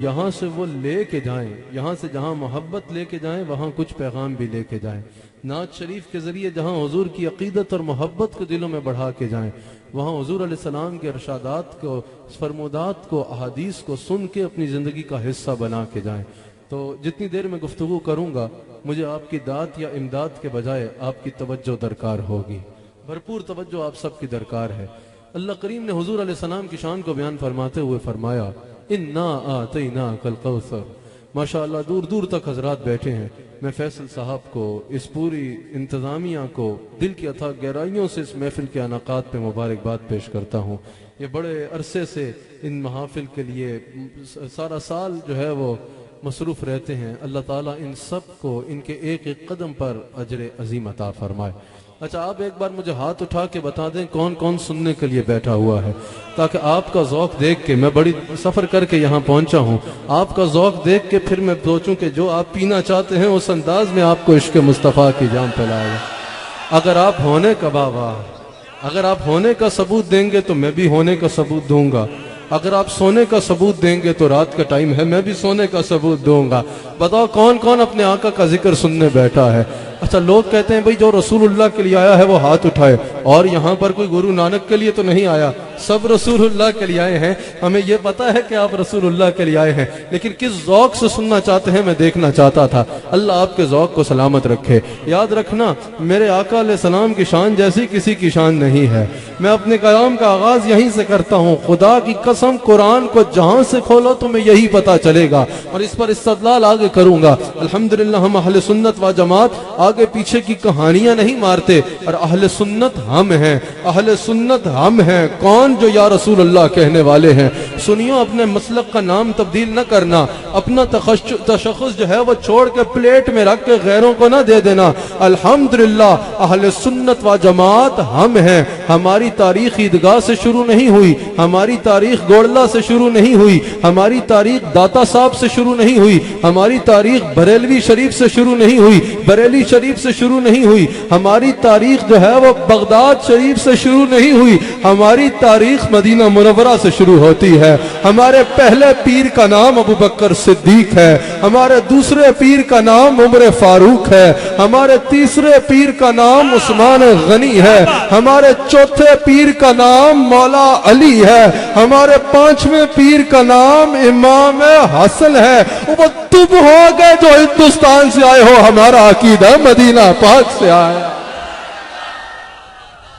یہاں سے وہ لے کے جائیں، یہاں سے جہاں محبت لے کے جائیں وہاں کچھ پیغام بھی لے کے جائیں۔ نعت شریف کے ذریعے جہاں حضور کی عقیدت اور محبت کو دلوں میں بڑھا کے جائیں، وہاں حضور علیہ السلام کے ارشادات کو، فرمودات کو، احادیث کو سن کے اپنی زندگی کا حصہ بنا کے جائیں۔ تو جتنی دیر میں گفتگو کروں گا مجھے آپ کی داد یا امداد کے بجائے آپ کی توجہ درکار ہوگی، بھرپور توجہ آپ سب کی درکار ہے۔ اللہ کریم نے حضور علیہ السلام کی شان کو بیان فرماتے ہوئے فرمایا اِنَّا آتَيْنَاكَ الْكَوْثَرَ۔ ماشاءاللہ دور دور تک حضرات بیٹھے ہیں، میں فیصل صاحب کو، اس پوری انتظامیہ کو دل کی اتھا گہرائیوں سے اس محفل کے انعقاد پہ مبارکباد پیش کرتا ہوں۔ یہ بڑے عرصے سے ان محافل کے لیے سارا سال جو ہے وہ مصروف رہتے ہیں۔ اللہ تعالیٰ ان سب کو ان کے ایک ایک قدم پر اجر عظیم عطا فرمائے۔ اچھا آپ ایک بار مجھے ہاتھ اٹھا کے بتا دیں کون کون سننے کے لیے بیٹھا ہوا ہے، تاکہ آپ کا ذوق دیکھ کے، میں بڑی سفر کر کے یہاں پہنچا ہوں، آپ کا ذوق دیکھ کے پھر میں سوچوں کہ جو آپ پینا چاہتے ہیں اس انداز میں آپ کو عشق مصطفیٰ کی جام پلائے گا۔ اگر آپ ہونے کا بابا، اگر آپ ہونے کا ثبوت دیں گے تو میں بھی ہونے کا ثبوت دوں گا، اگر آپ سونے کا ثبوت دیں گے تو رات کا ٹائم ہے، میں بھی سونے کا ثبوت دوں گا۔ بتاؤ کون کون اپنے آقا کا ذکر سننے بیٹھا ہے؟ اچھا لوگ کہتے ہیں بھئی جو رسول اللہ کے لیے آیا ہے وہ ہاتھ اٹھائے، اور یہاں پر کوئی گرو نانک کے لیے تو نہیں آیا، سب رسول اللہ کے لیے آئے ہیں۔ ہمیں یہ پتا ہے کہ آپ رسول اللہ کے لیے آئے ہیں، لیکن کس ذوق سے سننا چاہتے ہیں میں دیکھنا چاہتا تھا۔ اللہ آپ کے ذوق کو سلامت رکھے۔ یاد رکھنا میرے آقا علیہ السلام کی شان جیسی کسی کی شان نہیں ہے۔ میں اپنے کلام کا آغاز یہیں سے کرتا ہوں، خدا کی قسم قرآن کو جہاں سے کھولو تمہیں یہی پتا چلے گا، اور اس پر استدلال آگے کروں گا۔ الحمدللہ ہم اہل سنت و جماعت آگے پیچھے کی کہانیاں نہیں مارتے، اور اہل سنت ہم ہیں، اہل سنت ہم ہیں۔ کون جو یا رسول اللہ کہنے والے ہیں؟ سنیو، اپنے مسلک کا نام تبدیل نہ کرنا، اپنا تشخص جو ہے وہ چھوڑ کے پلیٹ میں رکھ کے غیروں کو نہ دے دینا۔ الحمدللہ اہل سنت و جماعت ہم ہیں۔ ہماری تاریخ عیدگاہ سے شروع نہیں ہوئی، ہماری تاریخ گوڑلا سے شروع نہیں ہوئی، ہماری تاریخ داتا صاحب سے شروع نہیں ہوئی، ہماری تاریخ بریلوی شریف سے شروع نہیں ہوئی، بریلی شریف سے شروع نہیں ہوئی، ہماری تاریخ جو ہے وہ بغداد شریف سے شروع نہیں ہوئی، ہماری تاریخ مدینہ منورہ سے شروع ہوتی ہے۔ ہمارے پہلے پیر کا نام ابو بکر صدیق ہے، ہمارے دوسرے پیر کا نام عمر فاروق ہے، ہمارے تیسرے پیر کا نام عثمان غنی ہے، ہمارے چوتھے پیر کا نام مولا علی ہے، ہمارے پانچویں پیر کا نام امام حسن ہے۔ وہ تم ہو گئے جو ہندوستان سے آئے ہو، ہمارا عقیدہ مدینہ پاک سے آیا۔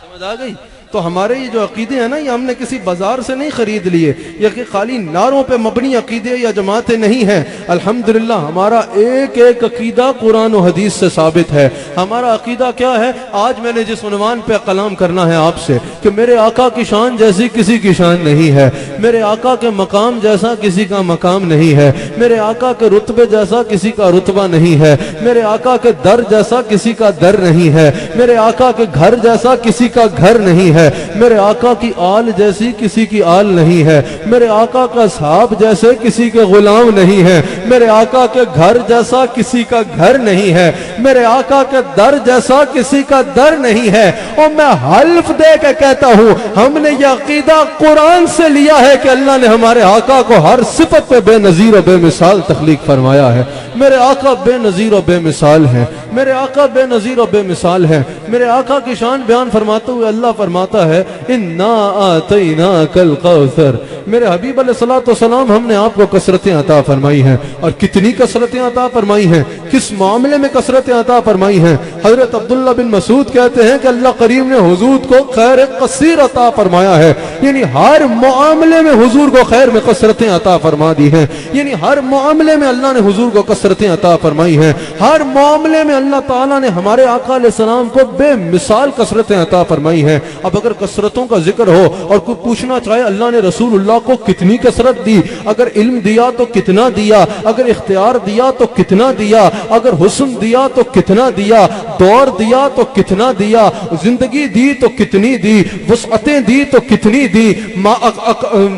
سمجھ آ گئی؟ تو ہمارے یہ جو عقیدے ہیں نا، یہ ہم نے کسی بازار سے نہیں خرید لیے، یہ کہ خالی نعروں پہ مبنی عقیدے یا جماعتیں نہیں ہیں۔ الحمدللہ ہمارا ایک ایک عقیدہ قرآن و حدیث سے ثابت ہے۔ ہمارا عقیدہ کیا ہے؟ آج میں نے جس عنوان پہ کلام کرنا ہے آپ سے، کہ میرے آقا کی شان جیسی کسی کی شان نہیں ہے، میرے آقا کے مقام جیسا کسی کا مقام نہیں ہے، میرے آقا کے رتبے جیسا کسی کا رتبہ نہیں ہے، میرے آقا کے در جیسا کسی کا در نہیں ہے، میرے آقا کے گھر جیسا کسی کا گھر نہیں ہے، میرے آقا کی آل جیسی کسی کی آل نہیں ہے، میرے آقا کا صحاب جیسے کسی کے غلام نہیں ہے، میرے آقا کے گھر جیسا کسی کا گھر نہیں ہے، میرے آقا کے در جیسا کسی کا در نہیں ہے۔ اور میں حلف دے کے کہتا ہوں ہم نے یہ عقیدہ قرآن سے لیا ہے کہ اللہ نے ہمارے آقا کو ہر صفت پہ بے نظیر و بے مثال تخلیق فرمایا ہے۔ میرے آقا بے نظیر و بے مثال ہیں، میرے آقا بے نظیر و بے مثال ہیں۔ میرے آقا کی شان بیان فرماتے ہوئے اللہ فرماتا ہے اِنَّا آتَيْنَاكَ الْكَوْثَرَ۔ میرے حبیب علیہ الصلوۃ والسلام ہم نے آپ کو کثرتیں عطا فرمائی ہیں، اور کتنی کثرتیں عطا فرمائی ہیں، کس معاملے میں کثرتیں عطا فرمائی ہیں؟ حضرت عبداللہ بن مسعود کہتے ہیں کہ اللہ کریم نے حضور کو خیر کثیر عطا فرمایا ہے، یعنی ہر معاملے میں حضور کو خیر میں کثرتیں عطا فرما دی ہیں، یعنی ہر معاملے میں اللہ نے حضور کو کثرتیں عطا فرمائی ہیں، ہر معاملے میں اللہ تعالیٰ نے ہمارے آقا علیہ السلام کو بے مثال کثرتیں عطا فرمائی ہیں۔ اب اگر کثرتوں کا ذکر ہو اور کوئی پوچھنا چاہے اللہ نے رسول اللہ کو کتنی کثرت دی، اگر علم دیا تو کتنا دیا، اگر اختیار دیا تو کتنا دیا، اگر حسن دیا تو کتنا دیا، دور دیا تو کتنا دیا، زندگی دی تو کتنی دی، وسعتیں دی تو کتنی دی،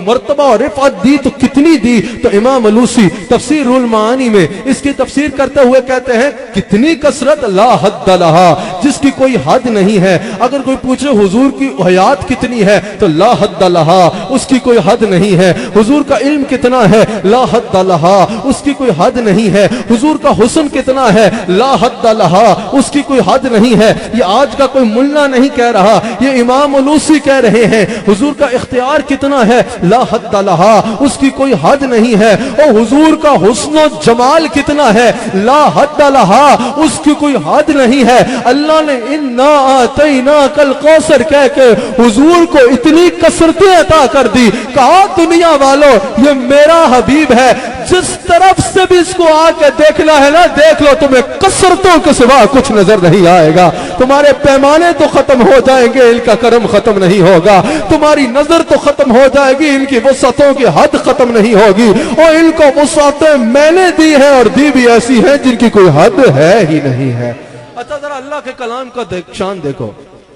مرتبہ اور رفعت دی تو کتنی دی، تو امام علوسی تفسیر المعانی میں اس کی تفسیر کرتے ہوئے کہتے ہیں کتنی کثرت لا حد لہا، جس کی کوئی حد نہیں ہے۔ اگر کوئی پوچھے حضور کی حیات کتنی ہے تو لا حد لہا، اس کی کوئی حد نہیں ہے. حضور کا علم کتنا ہے لا حد لہا، اس کی کوئی حد نہیں ہے. حضور کا حسن کتنا ہے لا حد لہا، اس کی کوئی حد نہیں ہے. یہ آج کا کوئی ملا نہیں کہہ رہا، یہ امام علوسی کہہ رہے ہیں. حضور کا اختیار کتنا ہے لا حد لہا، اس کی کوئی حد نہیں ہے. اور حضور کا حسن و جمال کتنا ہے لا حد لہا، اس کی کوئی حد نہیں ہے. اللہ نے انا آتیناک الکوثر کہہ کے حضور کو اتنی کثرتیں عطا کر دی. کہا دنیا والو یہ میرا حبیب ہے، جس طرف سے بھی اس کو آ کے دیکھنا ہے نا دیکھ لو، تمہیں کثرتوں کے سوا کچھ نظر نہیں آئے گا. تمہارے پیمانے تو ختم ہو جائیں گے، ان کا کرم ختم نہیں ہوگا. تمہاری نظر تو ختم ہو جائے گی، ان کی وسعتوں کی حد ختم نہیں ہوگی. اور ان کو وسعتیں میں نے دی ہیں، اور دی بھی ایسی ہیں جن کی کوئی حد ہے ہی نہیں ہے. اچھا ذرا اللہ کے کلام کا شان دیکھو،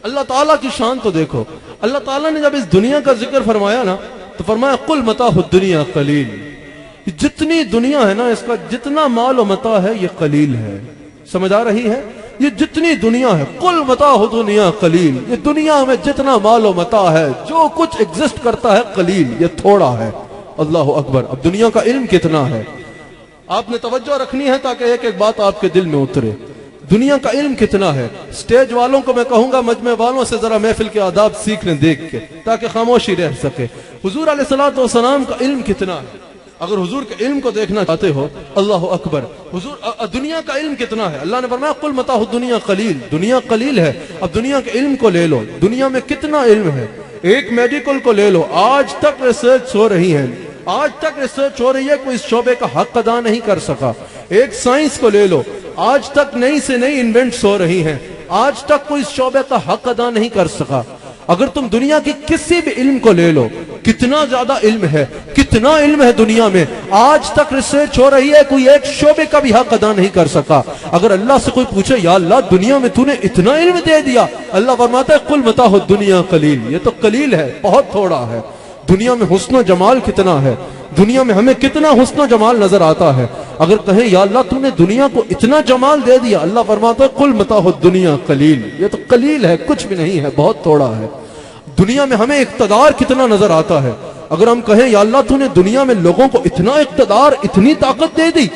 اللہ تعالیٰ کی شان تو دیکھو. اللہ تعالیٰ نے جب اس دنیا کا ذکر فرمایا نا تو فرمایا قل متاع الدنیا قلیل. جتنی دنیا ہے نا، اس کا جتنا مال و متاع ہے یہ قلیل ہے. سمجھ آ رہی ہے؟ یہ جتنی دنیا ہے قل متاع الدنیا قلیل، یہ دنیا میں جتنا مال و متاع ہے، جو کچھ ایگزسٹ کرتا ہے قلیل، یہ تھوڑا ہے. اللہ اکبر. اب دنیا کا علم کتنا ہے آپ نے توجہ رکھنی ہے تاکہ ایک ایک بات آپ کے دل میں اترے. دنیا کا علم کتنا ہے. سٹیج والوں کو میں کہوں گا مجمع والوں سے ذرا محفل کے آداب سیکھ لیں دیکھ کے، تاکہ خاموشی رہ سکے. حضور علیہ الصلوۃ والسلام کا علم کتنا ہے. اگر حضور کے علم کو دیکھنا چاہتے ہو اللہ اکبر، حضور دنیا کا علم کتنا ہے. اللہ نے فرمایا قل متاع الدنیا قلیل، دنیا قلیل ہے. اب دنیا کے علم کو لے لو، دنیا میں کتنا علم ہے. ایک میڈیکل کو لے لو، آج تک ریسرچ ہو رہی ہے، آج تک ریسرچ ہو رہی ہے، کوئی اس شعبے کا حق ادا نہیں کر سکا. ایک سائنس کو لے لو، آج تک نئی سے نئی انوینٹس ہو رہی ہیں، آج تک کوئی اس شعبے کا حق ادا نہیں کر سکا. اگر تم دنیا کی کسی بھی علم کو لے لو، کتنا زیادہ علم ہے، کتنا علم ہے دنیا میں، آج تک ریسرچ ہو رہی ہے، کوئی ایک شعبے کا بھی حق ادا نہیں کر سکا. اگر اللہ سے کوئی پوچھے یا اللہ دنیا میں تو نے اتنا علم دے دیا، اللہ فرماتا ہے قل متاع الدنیا قلیل، یہ تو قلیل ہے، بہت تھوڑا ہے. دنیا میں حسن و جمال کتنا ہے، دنیا میں ہمیں کتنا حسن و جمال نظر آتا ہے. اگر کہیں یا اللہ تو نے دنیا کو اتنا جمال دے دیا، اللہ فرماتا ہے قل متاع الدنیا قلیل، یہ تو قلیل ہے، کچھ بھی نہیں ہے، بہت تھوڑا ہے. دنیا میں ہمیں اقتدار کتنا نظر آتا ہے. اگر ہم کہیں یا اللہ تو نے دنیا میں لوگوں کو اتنا اقتدار، اتنی طاقت دے دی،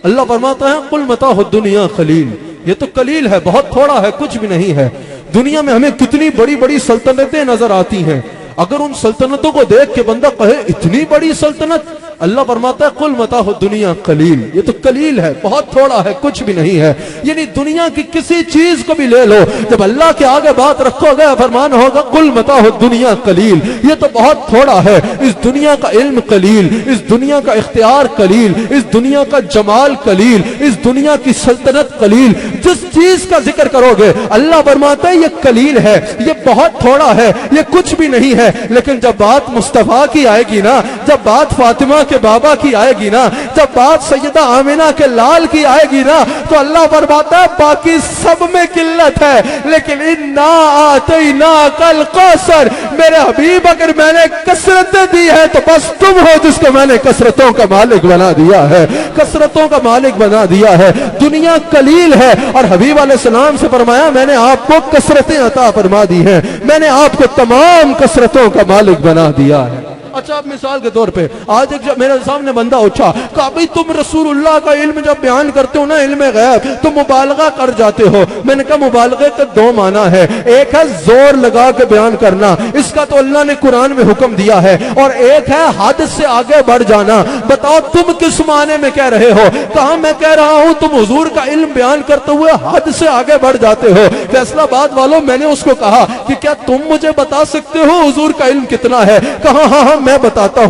اللہ فرماتا ہے قل متاع الدنیا قلیل، یہ تو قلیل ہے، بہت تھوڑا ہے، کچھ بھی نہیں ہے. دنیا میں ہمیں کتنی بڑی بڑی سلطنتیں نظر آتی ہیں، اگر ان سلطنتوں کو دیکھ کے بندہ کہے اتنی بڑی سلطنت، اللہ فرماتا ہے قل متاع الدنیا قلیل، یہ تو قلیل ہے، بہت تھوڑا ہے، کچھ بھی نہیں ہے. یعنی دنیا کی کسی چیز کو بھی لے لو، جب اللہ کے آگے بات رکھو گے فرمان ہوگا قل متاع الدنیا قلیل، یہ تو بہت تھوڑا ہے. اس دنیا کا علم قلیل، اس دنیا کا اختیار قلیل، اس دنیا کا جمال قلیل، اس دنیا کی سلطنت قلیل. جس چیز کا ذکر کرو گے اللہ فرماتا ہے یہ قلیل ہے، یہ بہت تھوڑا ہے، یہ کچھ بھی نہیں ہے. لیکن جب بات مصطفیٰ کی آئے گی نا، جب بات فاطمہ کے بابا کی آئے گی نا، جب بات سیدہ آمینہ کے لال کی آئے گی نا، تو اللہ فرماتا ہے باقی سب میں قلت ہے، لیکن انا آتیناک الکوثر، میرے حبیب اگر میں نے کثرتیں دی ہے تو بس تم ہو جس کو میں نے کثرتوں کا مالک بنا دیا ہے، کثرتوں کا مالک بنا دیا ہے. دنیا قلیل ہے اور حبیب علیہ السلام سے فرمایا میں نے آپ کو کثرتیں عطا فرما دی ہیں، میں نے آپ کو تمام کثرتوں کا مالک بنا دیا ہے. اچھا اب مثال کے طور پہ آج ایک میرے سامنے بندہ اٹھا کہا بھئی تم رسول اللہ کا علم جب بیان کرتے ہو نا علم غیب تو مبالغہ کر جاتے ہو. میں نے کہا مبالغے کا دو معنی ہے، ایک ہے زور لگا کے بیان کرنا، اس کا تو اللہ نے قرآن میں حکم دیا ہے، اور ایک ہے حد سے آگے بڑھ جانا. بتاؤ تم کس معنی میں کہہ رہے ہو؟ کہا میں کہہ رہا ہوں تم حضور کا علم بیان کرتے ہوئے حد سے آگے بڑھ جاتے ہو. فیصلہ باد والوں میں نے اس کو کہا کہ کیا تم مجھے بتا سکتے ہو حضور کا علم کتنا ہے؟ کہا ہاں میں بتاتا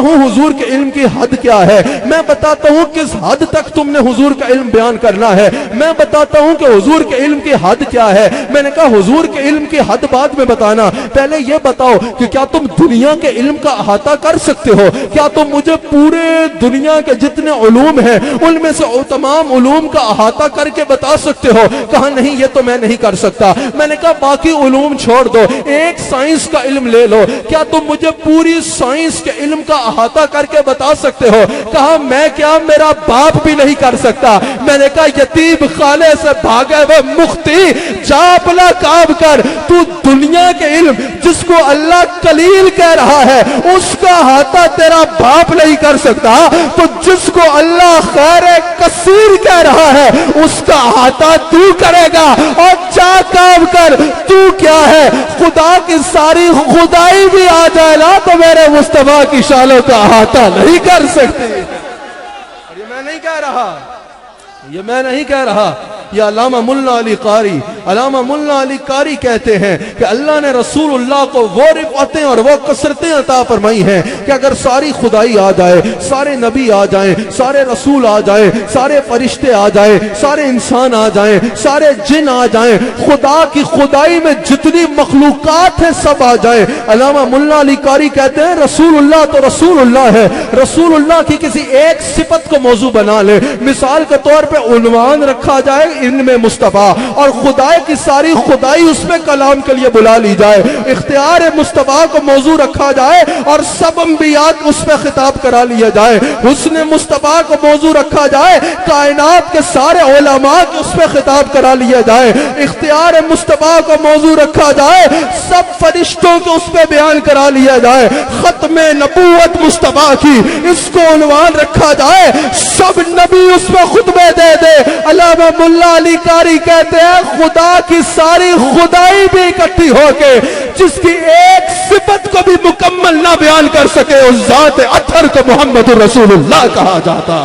ہوں حضور کے علم کی حد کیا ہے، میں بتاتا ہوں کس حد تک تم نے حضور کا علم بیان کرنا ہے، میں بتاتا ہوں کہ حضور کے علم کی حد کیا ہے. میں نے کہا حضور کے علم کی حد بعد میں بتانا، پہلے یہ بتاؤ کہ کیا تم دنیا کے علم کا احاطہ کر سکتے ہو؟ کیا تم مجھے پورے دنیا کے جتنے علوم ہیں ان میں سے تمام علوم کا احاطہ کر کے بتا سکتے ہو؟ کہا نہیں یہ تو میں نہیں کر سکتا. میں نے کہا باقی علوم چھوڑ دو، ایک سائنس کا علم لے لو، کیا تم مجھے پوری سائنس کے علم کا احاطہ کر کے بتا سکتے ہو. کہا میں کیا میرا باپ بھی نہیں کر سکتا. میں نے کہا یتیم خانے سے بھاگے ہوئے مختی جا اپنا کام کر. تو دنیا کے علم جس کو اللہ قلیل کہہ رہا ہے اس کا احاطہ تیرا باپ نہیں کر سکتا, تو جس کو اللہ خیر کثیر کہہ رہا ہے اس کا احاطہ تو کرے گا. اور جا کام کر. تو کیا ہے خدا کی ساری خدائی بھی آ جائے نا تو میرے مصطفیٰ کی شانوں کا احاطہ نہیں کر سکتی. اور یہ میں نہیں کہہ رہا, یہ میں نہیں کہہ رہا, یہ علامہ ملا علی قاری, علامہ ملا علی قاری کہتے ہیں کہ اللہ نے رسول اللہ کو وہ رفعتیں اور وہ کثرتیں عطا فرمائی ہیں کہ اگر ساری خدائی آ جائے, سارے نبی آ جائیں, سارے رسول آ جائیں, سارے فرشتے آ جائیں, سارے انسان آ جائیں, سارے جن آ جائیں, خدا کی خدائی میں جتنی مخلوقات ہیں سب آ جائیں. علامہ ملا علی قاری کہتے ہیں رسول اللہ تو رسول اللہ ہے, رسول اللہ کی کسی ایک صفت کو موضوع بنا لے, مثال کے طور پہ عنوان رکھا جائے ان میں مصطفیٰ, اور خدا کی ساری خدائی اس میں کلام کے لیے بلا لی جائے. اختیار مصطفیٰ کو موضوع رکھا جائے اور سب انبیاء اس میں خطاب کرا لیا جائے. حسن مصطفیٰ کو موضوع رکھا جائے, کائنات کے سارے علماء کو اس میں خطاب کرا لیا جائے. اختیار مصطفیٰ کو موضوع رکھا جائے, سب فرشتوں کو اس میں بیان کرا لیا جائے. ختم نبوت مصطفیٰ کی اس کو عنوان رکھا جائے, سب نبی اس میں خطبے دے دے. علامہ ملا علی قاری کہتے ہیں خدا کی ساری خدائی بھی اکٹھی ہو کے جس کی ایک صفت کو بھی مکمل نہ بیان کر سکے اس ذات اطہر کو محمد رسول اللہ کہا جاتا.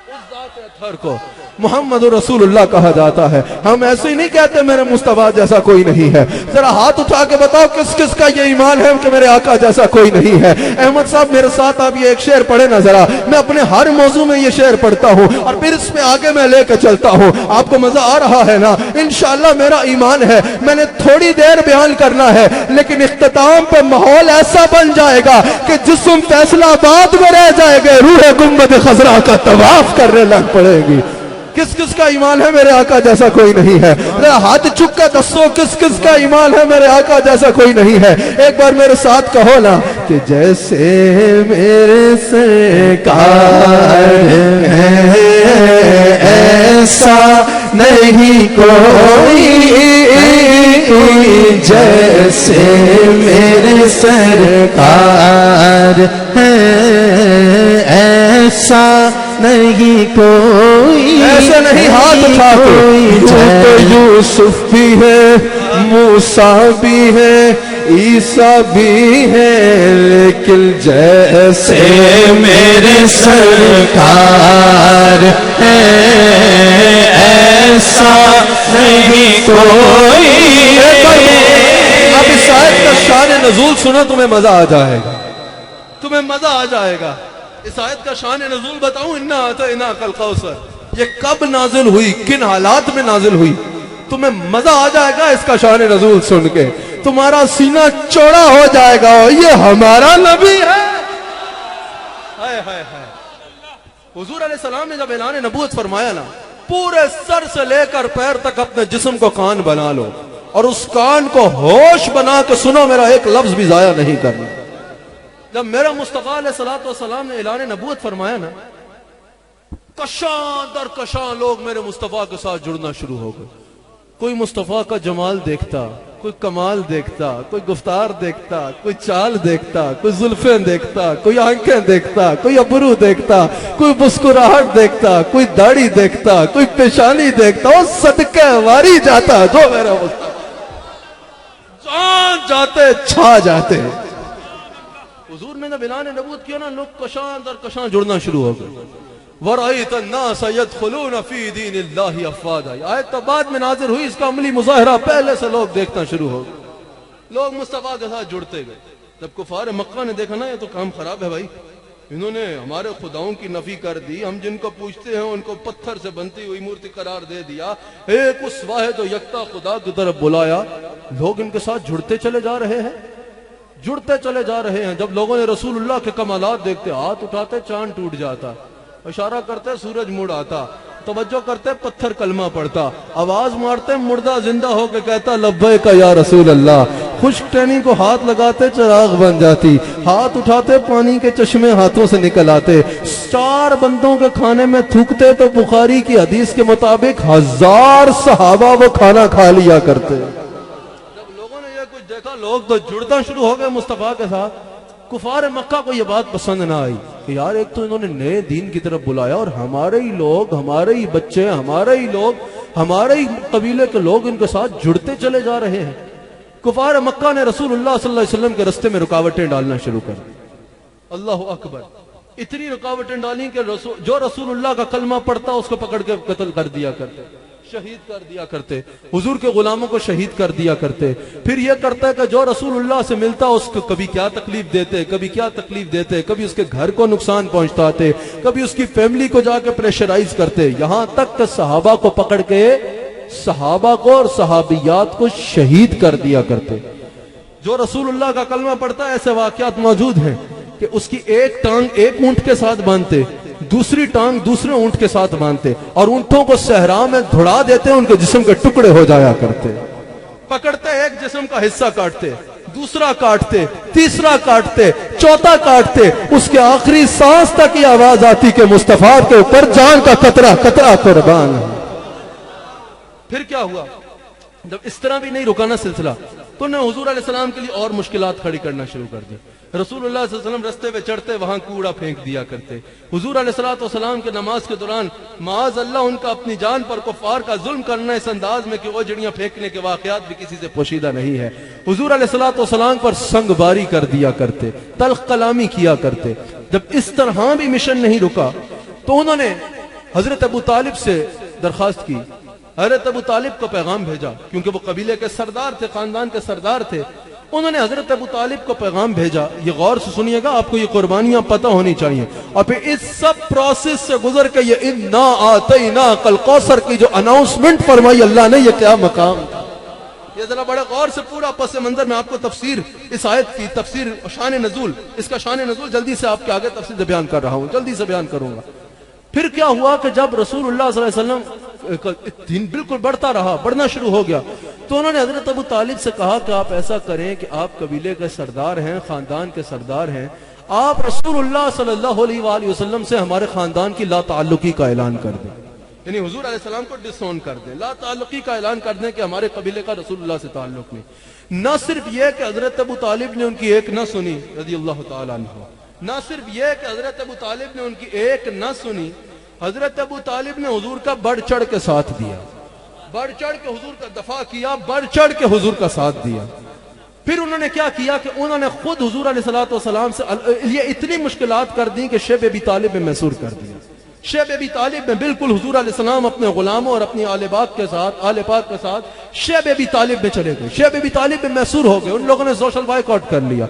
اس ذات اطہر کو محمد رسول اللہ کہا جاتا ہے. ہم ایسے ہی نہیں کہتے میرے مصطفیٰ جیسا کوئی نہیں ہے. ذرا ہاتھ اٹھا کے بتاؤ کس کس کا یہ ایمان ہے کہ میرے آقا جیسا کوئی نہیں ہے. احمد صاحب میرے ساتھ آپ یہ ایک شعر پڑھیں نا ذرا, میں اپنے ہر موضوع میں یہ شعر پڑھتا ہوں اور پھر اس پہ آگے میں لے کے چلتا ہوں. آپ کو مزہ آ رہا ہے نا؟ انشاءاللہ میرا ایمان ہے, میں نے تھوڑی دیر بیان کرنا ہے لیکن اختتام پہ ماحول ایسا بن جائے گا کہ جسم فیصلہ آباد میں رہ جائے گا, روح گنبد خضرا کا طواف کرنے لگ پڑے گی. کس کس کا ایمان ہے میرے آقا جیسا کوئی نہیں ہے؟ ہاتھ چک کے دسو کس کس کا ایمان ہے میرے آقا جیسا کوئی نہیں ہے؟ ایک بار میرے ساتھ کہو نا کہ جیسے میرے سرکار ہے ایسا نہیں کوئی, جیسے میرے سرکار ہے ایسا نہیں کوئی, ایسے نہیں ہاتھ اٹھا کے. یوسف بھی ہے, موسیٰ بھی ہے, عیسیٰ بھی ہے, لیکن جیسے میرے سرکار ہے ایسا نہیں کوئی. اب اس آیت کا شان نزول سنا تمہیں مزہ آ جائے گا, تمہیں مزہ آ جائے گا. اس آیت کا شان نزول بتاؤں, انا اعطیناک الکوثر, یہ کب نازل ہوئی, کن حالات میں نازل ہوئی؟ تمہیں مزہ آ جائے گا اس کا شان نزول سن کے, تمہارا سینہ چوڑا ہو جائے گا, یہ ہمارا نبی ہے. ہائے ہائے ہائے. حضور علیہ السلام نے جب اعلان نبوت فرمایا نا, پورے سر سے لے کر پیر تک اپنے جسم کو کان بنا لو اور اس کان کو ہوش بنا کے سنو, میرا ایک لفظ بھی ضائع نہیں کرنا. جب میرا مصطفیٰ علیہ الصلوۃ والسلام نے اعلان نبوت فرمایا نا, کشاں در کشاں لوگ میرے مصطفیٰ کے ساتھ جڑنا شروع ہو گئے. کوئی مصطفیٰ کا جمال دیکھتا, کوئی کمال دیکھتا, کوئی گفتار دیکھتا, کوئی چال دیکھتا, کوئی زلفیں دیکھتا, کوئی آنکھیں دیکھتا, کوئی ابرو دیکھتا, کوئی مسکراہٹ دیکھتا, کوئی داڑھی دیکھتا, کوئی پیشانی دیکھتا, وہ صدقے واری جاتا جو میرا مصطفیٰ, جان جاتے چھا جاتے. حضور نے جب اعلان نبوت کیا نا, لوگ کشاں در کشاں جڑنا شروع ہو گئے. وَرَأَيْتَ النَّاسَ يَدْخُلُونَ فِي دِينِ اللَّهِ أَفْوَاجًا. آیت تو بعد میں نازل ہوئی, اس کا عملی مظاہرہ پہلے سے لوگ دیکھنا شروع ہو گئے. لوگ مصطفیٰ کے ساتھ جڑتے گئے. جب کفار مکہ نے دیکھا نا یہ تو کام خراب ہے بھائی, انہوں نے ہمارے خداؤں کی نفی کر دی, ہم جن کو پوچھتے ہیں ان کو پتھر سے بنتی ہوئی مورتی قرار دے دیا, ایک اس واحد و یکتا خدا کی طرف بلایا. لوگ ان کے ساتھ جڑتے چلے جا رہے ہیں, جڑتے چلے جا رہے ہیں. جب لوگوں نے رسول اللہ کے کمالات دیکھتے, ہاتھ اٹھاتے چاند ٹوٹ جاتا, اشارہ کرتے سورج مڑ آتا, توجہ کرتے پتھر کلمہ پڑھتا, آواز مارتے مردہ زندہ ہو کے کہتا لبیک یا رسول اللہ. خشک ٹہنی کو ہاتھ لگاتے چراغ بن جاتی، ہاتھ اٹھاتے پانی کے چشمے ہاتھوں سے نکل آتے، 4 بندوں کے کھانے میں تھوکتے تو بخاری کی حدیث کے مطابق 1000 صحابہ وہ کھانا کھا لیا کرتے۔ جب لوگوں نے یہ کچھ دیکھا لوگ تو جڑنا شروع ہو گئے مصطفیٰ کے ساتھ۔ کفار مکہ کو یہ بات پسند نہ آئی کہ یار ایک تو انہوں نے نئے دین کی طرف بلایا اور ہمارے ہی لوگ، ہمارے ہی بچے، ہمارے ہی لوگ، ہمارے ہی قبیلے کے لوگ ان کے ساتھ جڑتے چلے جا رہے ہیں۔ کفار مکہ نے رسول اللہ صلی اللہ علیہ وسلم کے رستے میں رکاوٹیں ڈالنا شروع کر دی۔ اللہ اکبر، اتنی رکاوٹیں ڈالیں کہ جو رسول اللہ کا کلمہ پڑھتا اس کو پکڑ کے قتل کر دیا کرتے، شہید کر دیا کرتے، حضور کے غلاموں کو شہید کر دیا کرتے۔ پھر یہ کرتا ہے کہ جو رسول اللہ سے ملتا اس کو کبھی کیا تکلیف دیتے، کبھی کیا تکلیف دیتے، کبھی اس کے گھر کو نقصان پہنچاتے، کبھی اس کی فیملی کو جا کے پریشرائز کرتے، یہاں تک کہ صحابہ کو پکڑ کے صحابہ کو اور صحابیات کو شہید کر دیا کرتے۔ جو رسول اللہ کا کلمہ پڑھتا ہے ایسے واقعات موجود ہیں کہ اس کی ایک ٹانگ ایک اونٹ کے ساتھ باندھتے، دوسری ٹانگ دوسرے اونٹ کے ساتھ باندھتے اور اونٹوں کو صحرا میں دھڑا دیتے، ان کے جسم کے ٹکڑے ہو جایا کرتے۔ پکڑتے ایک جسم کا حصہ کاٹتے، دوسرا کاٹتے، تیسرا کاٹتے، چوتھا کاٹتے، اس کے آخری سانس تک یہ آواز آتی کہ مصطفیٰ کے اوپر جان کا قطرہ قطرہ قربان ہے۔ پھر کیا ہوا؟ جب اس طرح بھی نہیں رکانا سلسلہ تو انہوں نے حضور علیہ السلام کے لیے اور مشکلات کھڑی کرنا شروع کر دی۔ رسول اللہ صلی اللہ علیہ وسلم رستے پہ چڑھتے وہاں کوڑا پھینک دیا کرتے۔ حضور علیہ السلام کے نماز کے دوران معاذ اللہ ان کا اپنی جان پر کفار کا ظلم کرنا اس انداز میں کہ وہ جڑیاں پھینکنے کے واقعات بھی کسی سے پوشیدہ نہیں ہے۔ حضور علیہ السلام پر سنگ باری کر دیا کرتے، تلخ کلامی کیا کرتے۔ جب اس طرح بھی مشن نہیں رکا تو انہوں نے حضرت ابو طالب سے درخواست کی، حضرت ابو طالب کو پیغام بھیجا کیونکہ وہ قبیلے کے سردار تھے، خاندان کے سردار تھے۔ انہوں نے حضرت ابو طالب کو پیغام بھیجا، یہ غور سے سنیے گا، آپ کو یہ قربانیاں پتہ ہونی چاہیے، اور پھر اس سب پروسیس سے گزر کے یہ انا آتیناک الکوثر کی جو اناؤنسمنٹ فرمائی اللہ نے، یہ کیا مقام تھا۔ یہ ذرا بڑے غور سے پورا پس منظر میں آپ کو تفسیر اس آیت کی تفسیر شان نزول، اس کا شان نزول جلدی سے آپ کے آگے تفسیر سے بیان کر رہا ہوں، جلدی سے بیان کروں گا۔ پھر کیا ہوا کہ جب رسول اللہ صلی اللہ علیہ وسلم دین بالکل بڑھتا رہا، بڑھنا شروع ہو گیا، تو انہوں نے حضرت ابو طالب سے کہا کہ آپ ایسا کریں کہ آپ قبیلے کے سردار ہیں، خاندان کے سردار ہیں، آپ رسول اللہ صلی اللہ علیہ وآلہ وسلم سے ہمارے خاندان کی لا تعلقی کا اعلان کر دیں، یعنی حضور علیہ السلام کو ڈسون کر دیں، لا تعلقی کا اعلان کر دیں کہ ہمارے قبیلے کا رسول اللہ سے تعلق نہیں۔ نہ صرف یہ کہ حضرت ابو طالب نے ان کی ایک نہ سنی رضی اللہ تعالیٰ عنہ، نہ صرف یہ کہ حضرت ابو طالب نے ان کی ایک نہ سنی، حضرت ابو طالب نے حضور کا بڑھ چڑھ کے ساتھ دیا، بڑھ چڑھ کے حضور کا دفاع کیا، بڑھ چڑھ کے حضور کا ساتھ دیا۔ پھر انہوں نے کیا کیا کہ انہوں نے خود حضور علیہ السلام سے یہ اتنی مشکلات کر دی کہ شیب ابی طالب میں محصور کر دیا۔ شیب ابی طالب میں بالکل حضور علیہ السلام اپنے غلاموں اور اپنی آل پاک کے ساتھ شیب ابی طالب میں چلے گئے، شیب ابی طالب میں محصور ہو گئے، ان لوگوں نے سوشل بائیکاٹ کر لیا۔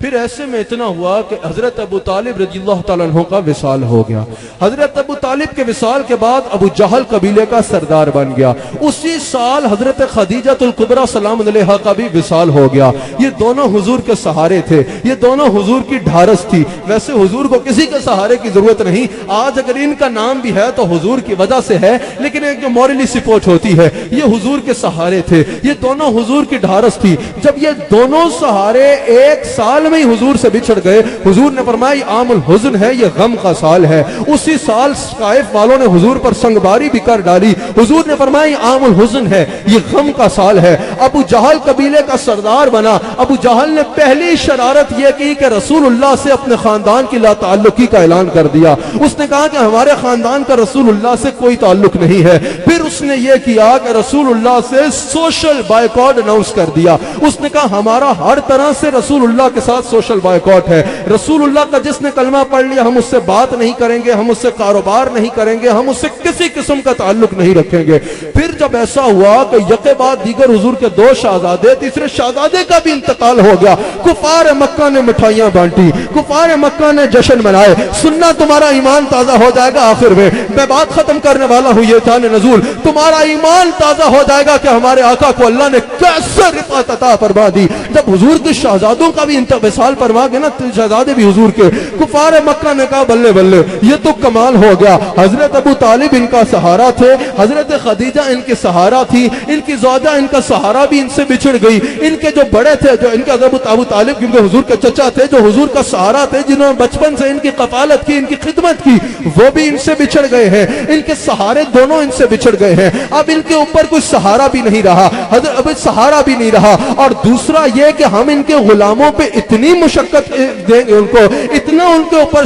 پھر ایسے میں اتنا ہوا کہ حضرت ابو طالب رضی اللہ تعالیٰ عنہ کا وصال ہو گیا۔ حضرت ابو طالب کے وصال کے بعد ابو جہل قبیلے کا سردار بن گیا۔ اسی سال حضرت خدیجہ الکبریٰ سلام علیہا کا بھی وصال ہو گیا۔ یہ دونوں حضور کے سہارے تھے، یہ دونوں حضور کی ڈھارس تھی۔ ویسے حضور کو کسی کے سہارے کی ضرورت نہیں، آج اگر ان کا نام بھی ہے تو حضور کی وجہ سے ہے، لیکن ایک جو مورلی سپورٹ ہوتی ہے، یہ حضور کے سہارے تھے، یہ دونوں حضور کی ڈھارس تھی۔ جب یہ دونوں سہارے ایک سال میں حضور سے بچھڑ گئے، حضور نے فرمایا عام الحزن ہے، یہ غم کا سال ہے۔ اسی سال طائف والوں نے حضور پر سنگباری بھی کر ڈالی، حضور نے فرمایا عام الحزن ہے، یہ غم کا سال ہے۔ ابو جہل قبیلے کا سردار بنا۔ ابو جہل نے پہلی شرارت یہ کی کہ رسول اللہ سے اپنے خاندان کی لا تعلقی کا اعلان کر دیا۔ اس نے کہا کہ ہمارے خاندان کا رسول اللہ سے کوئی تعلق نہیں ہے۔ پھر اس نے یہ کیا کہ رسول اللہ سے سوشل بائیکاٹ اناؤنس کر دیا۔ اس نے کہا ہمارا ہر طرح سے رسول اللہ کے ساتھ سوشل بائیکاٹ ہے، رسول اللہ کا جس نے کلمہ پڑھ لیا ہم اس سے بات نہیں کریں گے، ہم اس سے کاروبار نہیں کریں گے، ہم اس سے کسی قسم کا تعلق نہیں رکھیں گے۔ پھر جب ایسا ہوا کہ یکے بعد دیگر حضور کے 2 شہزادے، تیسرے شہزادے کا بھی انتقال ہو گیا، کفار مکہ نے مٹھائیاں بانٹی، کفار مکہ نے جشن منائے۔ سننا تمہارا ایمان تازہ ہو جائے گا۔ آخر میں بات ختم کرنے والا ہوں، یہ شان نزول تمہارا ایمان تازہ ہو جائے گا کہ ہمارے آقا کو اللہ نے کیسے رفعت عطا فرما دی۔ جب حضور کے شہزادوں کا بھی وصال فرما گئے نا شہزادے بھی حضور کے، کفار مکہ نے کہا بلے بلے یہ تو کمال ہو گیا، حضرت ابو طالب ان کا سہارا تھے، حضرت خدیجہ ان کے سہارا تھی، ان کی زوجہ ان کا سہارا بھی ان سے بچھڑ گئی، ان کے جو بڑے تھے، جو ان کے حضرت ابو طالب کیونکہ حضور کے چچا تھے، جو حضور کا سہارا تھے، جنہوں نے بچپن سے ان کی کفالت کی، ان کی خدمت کی، وہ بھی ان سے بچھڑ گئے ہیں، ان کے سہارے دونوں ان سے بچھڑ گئے ہیں، اب ان کے اوپر کوئی سہارا بھی نہیں رہا، حضرت اب سہارا بھی نہیں رہا، اور دوسرا یہ کہ ہم ان کے غلاموں پہ اتنی مشقت دیں گے، ان کو اتنا ان کے اوپر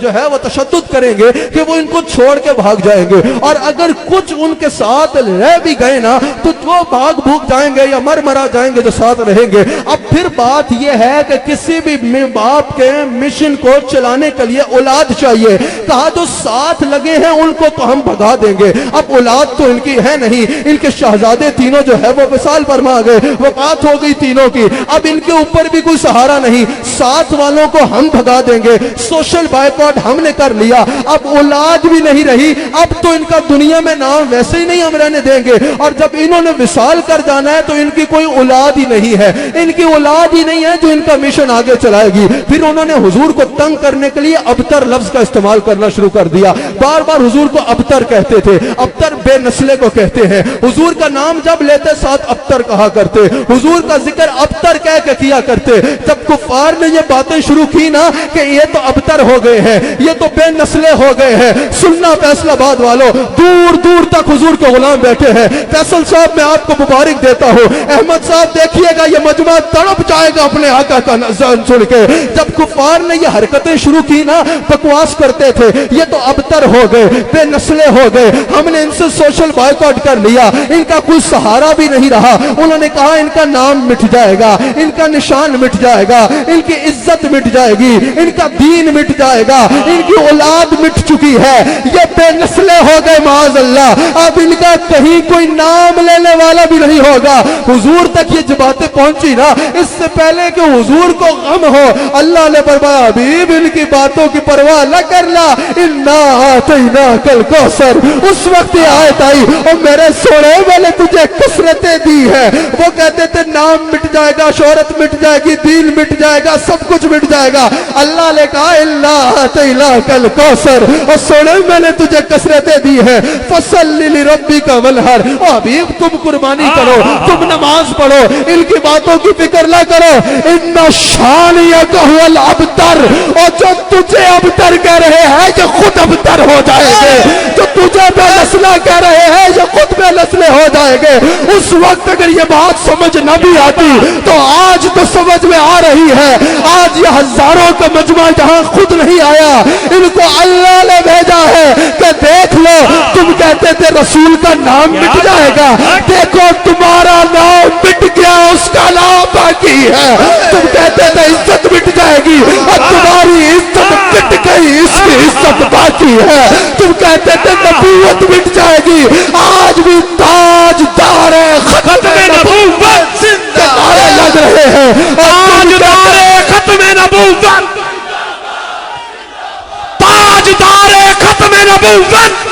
جو ہے وہ تشدد کریں گے کہ وہ ان کو چھوڑ کے بھاگ جائیں گے، اور اگر کچھ ان کے ساتھ رہ بھی گئے نا تو وہ بھاگ بھوگ جائیں گے یا مرا جائیں گے جو ساتھ رہیں گے۔ اب پھر بات یہ ہے کہ کسی بھی باپ کے مشن کو چلانے کے لیے اولاد چاہیے، کہا جو ساتھ لگے ہیں ان کو تو ہم بھگا دیں گے، اب اولاد تو ان کی ہے نہیں، ان کے شہزادے تینوں جو ہے وہ وصال فرما گئے، وفات ہو گئی تینوں کی، اب ان کے اوپر بھی کوئی سہارا نہیں، ساتھ والوں کو ہم بھگا دیں گے، سوشل بائیکاٹ ہم نے کر لیا، اب اولاد بھی نہیں رہی، اب تو ان کا دنیا میں نام ویسے ہی نہیں ہم رہنے دیں گے، اور جب انہوں نے وصال کر جانا ہے تو ان کی کوئی اولاد ہی نہیں ہے، ان کی اولاد ہی نہیں ہے جو ان کا مشن آگے چلائے گی۔ پھر انہوں نے حضور کو تنگ کرنے کے لیے ابتر لفظ کا استعمال کرنا شروع کر دیا، بار بار حضور کو ابتر کہتے تھے، ابتر بے نسلے کو کہتے ہیں، حضور کا نام جب لیتے ساتھ ابتر کہا کرتے، حضور کا ذکر ابتر کہہ کے کیا کرتے۔ جب کفار نے یہ باتیں شروع کی نا کہ یہ تو ابتر ہو گئے ہیں، یہ تو بے نسلے ہو گئے ہیں، سننا فیصل آباد والوں، دور دور تک حضور کے غلام بیٹھے ہیں، فیصل صاحب میں آپ کو مبارک دیتا ہوں، احمد صاحب دیکھیے گا یہ مجمع تڑپ جائے گا اپنے آقا کا نظر سن کے۔ جب کفار نے یہ حرکتیں شروع کی نا، بکواس کرتے تھے یہ تو ابتر ہو گئے، بے نسلے ہو گئے، ہم نے ان سے سوشل بائیکاٹ کر لیا، ان کا کوئی سہارا بھی نہیں رہا، انہوں نے کہا ان کا نام مٹ جائے گا، ان کا نشان مٹ جائے گا، ان کی عزت مٹ جائے گی، ان کا دین مٹ جائے گا، ان کی اولاد مٹ چکی ہے، یہ بے نسلے ہو گئے معاذ اللہ، اب ان کا کہیں کوئی نام لینے والا بھی نہیں ہوگا۔ حضور تک یہ باتیں پہنچی نا، اس سے پہلے کہ حضور کو غم ہو، اللہ نے فرمایا حبیب ان کی باتوں کی پرواہ نہ کرنا، انا اعطیناک الکوثر، اس وقت یہ آیت آئی اور میرے سونے میں نے تجھے کثرتیں دی ہے، وہ کہتے تھے نام مٹ جائے گا، شہرت مٹ جائے گی، دین مٹ جائے گا، سب کچھ مٹ جائے گا، اللہ نے کہا انا اعطیناک الکوثر، اور سونے میں نے تجھے کثرتیں دی ہے، فصلی لربک وانحر، او حبیب تم قربانی کرو، تم نماز پڑھو، ان کی باتوں کی فکر نہ کرو، ان شانیک هو الابتر، اور جو تجھے ابتر کہہ رہے ہیں یہ خود ابتر ہو جائیں گے، جو تجھے بے نسلہ کہہ رہے ہیں یہ خود بے نسلے ہو جائیں گے۔ اس وقت اگر یہ بات سمجھ نہ بھی آتی تو آج تو سمجھ میں آ رہی ہے، آج یہ ہزاروں کا مجمع جہاں خود نہیں آیا، ان کو اللہ نے بھیجا ہے کہ دیکھ لو، تم کہتے تھے رسول کا نام مٹ جائے گا، دیکھو تمہارا نام مٹ گیا، اس کا نام باقی ہے، تم کہتے تھے عزت مٹ جائے گی اور تمہاری عزت مٹ گئی، اس کی عزت باقی ہے، تم کہتے تھے نبوت مٹ جائے گی، آج بھی تاج دار ختم نبوت کے نعرے لگ رہے ہیں، تاج دار ختم نبوت، تاج دار ختم نبوت،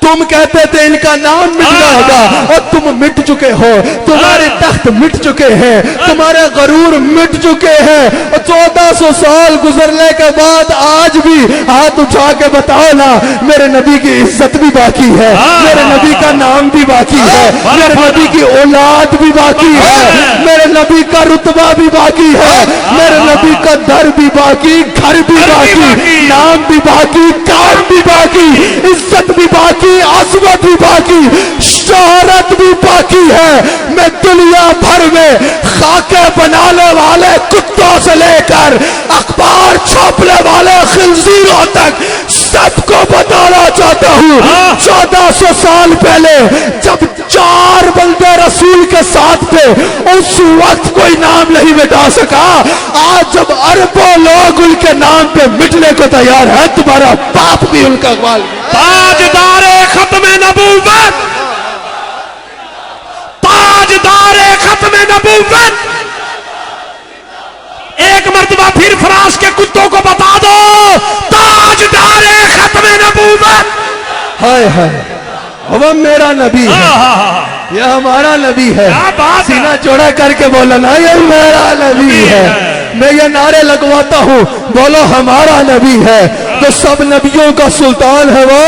تم کہتے تھے ان کا نام مٹ جائے گا اور تم مٹ چکے ہو، تمہارے تخت مٹ چکے ہیں، تمہارے غرور مٹ چکے ہیں، 1400 سال گزرنے کے بعد آج بھی ہاتھ اٹھا کے بتاؤ نا، میرے نبی کی عزت بھی باقی ہے، میرے نبی کا نام بھی باقی ہے، میرے نبی کی اولاد بھی باقی ہے، میرے نبی کا رتبہ بھی باقی ہے، میرے نبی کا در بھی باقی، گھر بھی باقی، نام بھی باقی، کام بھی باقی، عزت بھی باقی، عظمت بھی باقی، شہرت بھی باقی ہے۔ میں دنیا بھر میں خاکے بنانے والے کتوں سے لے کر اخبار چھاپنے والے خنزیروں تک سب کو بتانا چاہتا ہوں، 1400 سال پہلے جب 4 بندے رسول کے ساتھ تھے اس وقت کوئی نام نہیں مٹا سکا، آج جب اربوں لوگ ان کے نام پہ مٹنے کو تیار ہے، تمہارا باپ بھی ان کا اقبال تاجدار ختم نبوت، تاجدار ختم نبوت، ایک مرتبہ پھر فراش کے کتوں کو بتا دو، تاجدار ختم نبوت، ہائے ہائے وہ میرا نبی ہے، یہ ہمارا نبی ہے. سینہ چوڑا کر کے بولا نا یہ میرا نبی ہے. میں یہ نعرے لگواتا ہوں بولو ہمارا نبی ہے. جو سب نبیوں کا سلطان ہے وہ,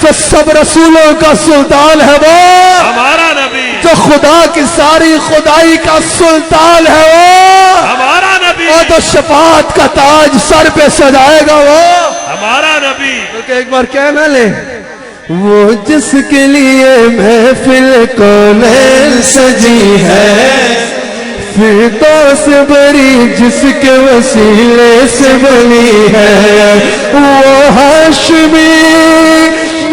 جو سب رسولوں کا سلطان ہے وہ ہمارا نبی, جو خدا کی ساری خدائی کا سلطان ہے وہ ہمارا نبی, اور جو شفاعت کا تاج سر پہ سجائے گا وہ ہمارا نبی. کیونکہ ایک بار کہنا لے, وہ جس کے لیے محفل کونین سجی ہے, فردوس بری جس کے وسیلے سے بنی ہے, وہ ہاشمی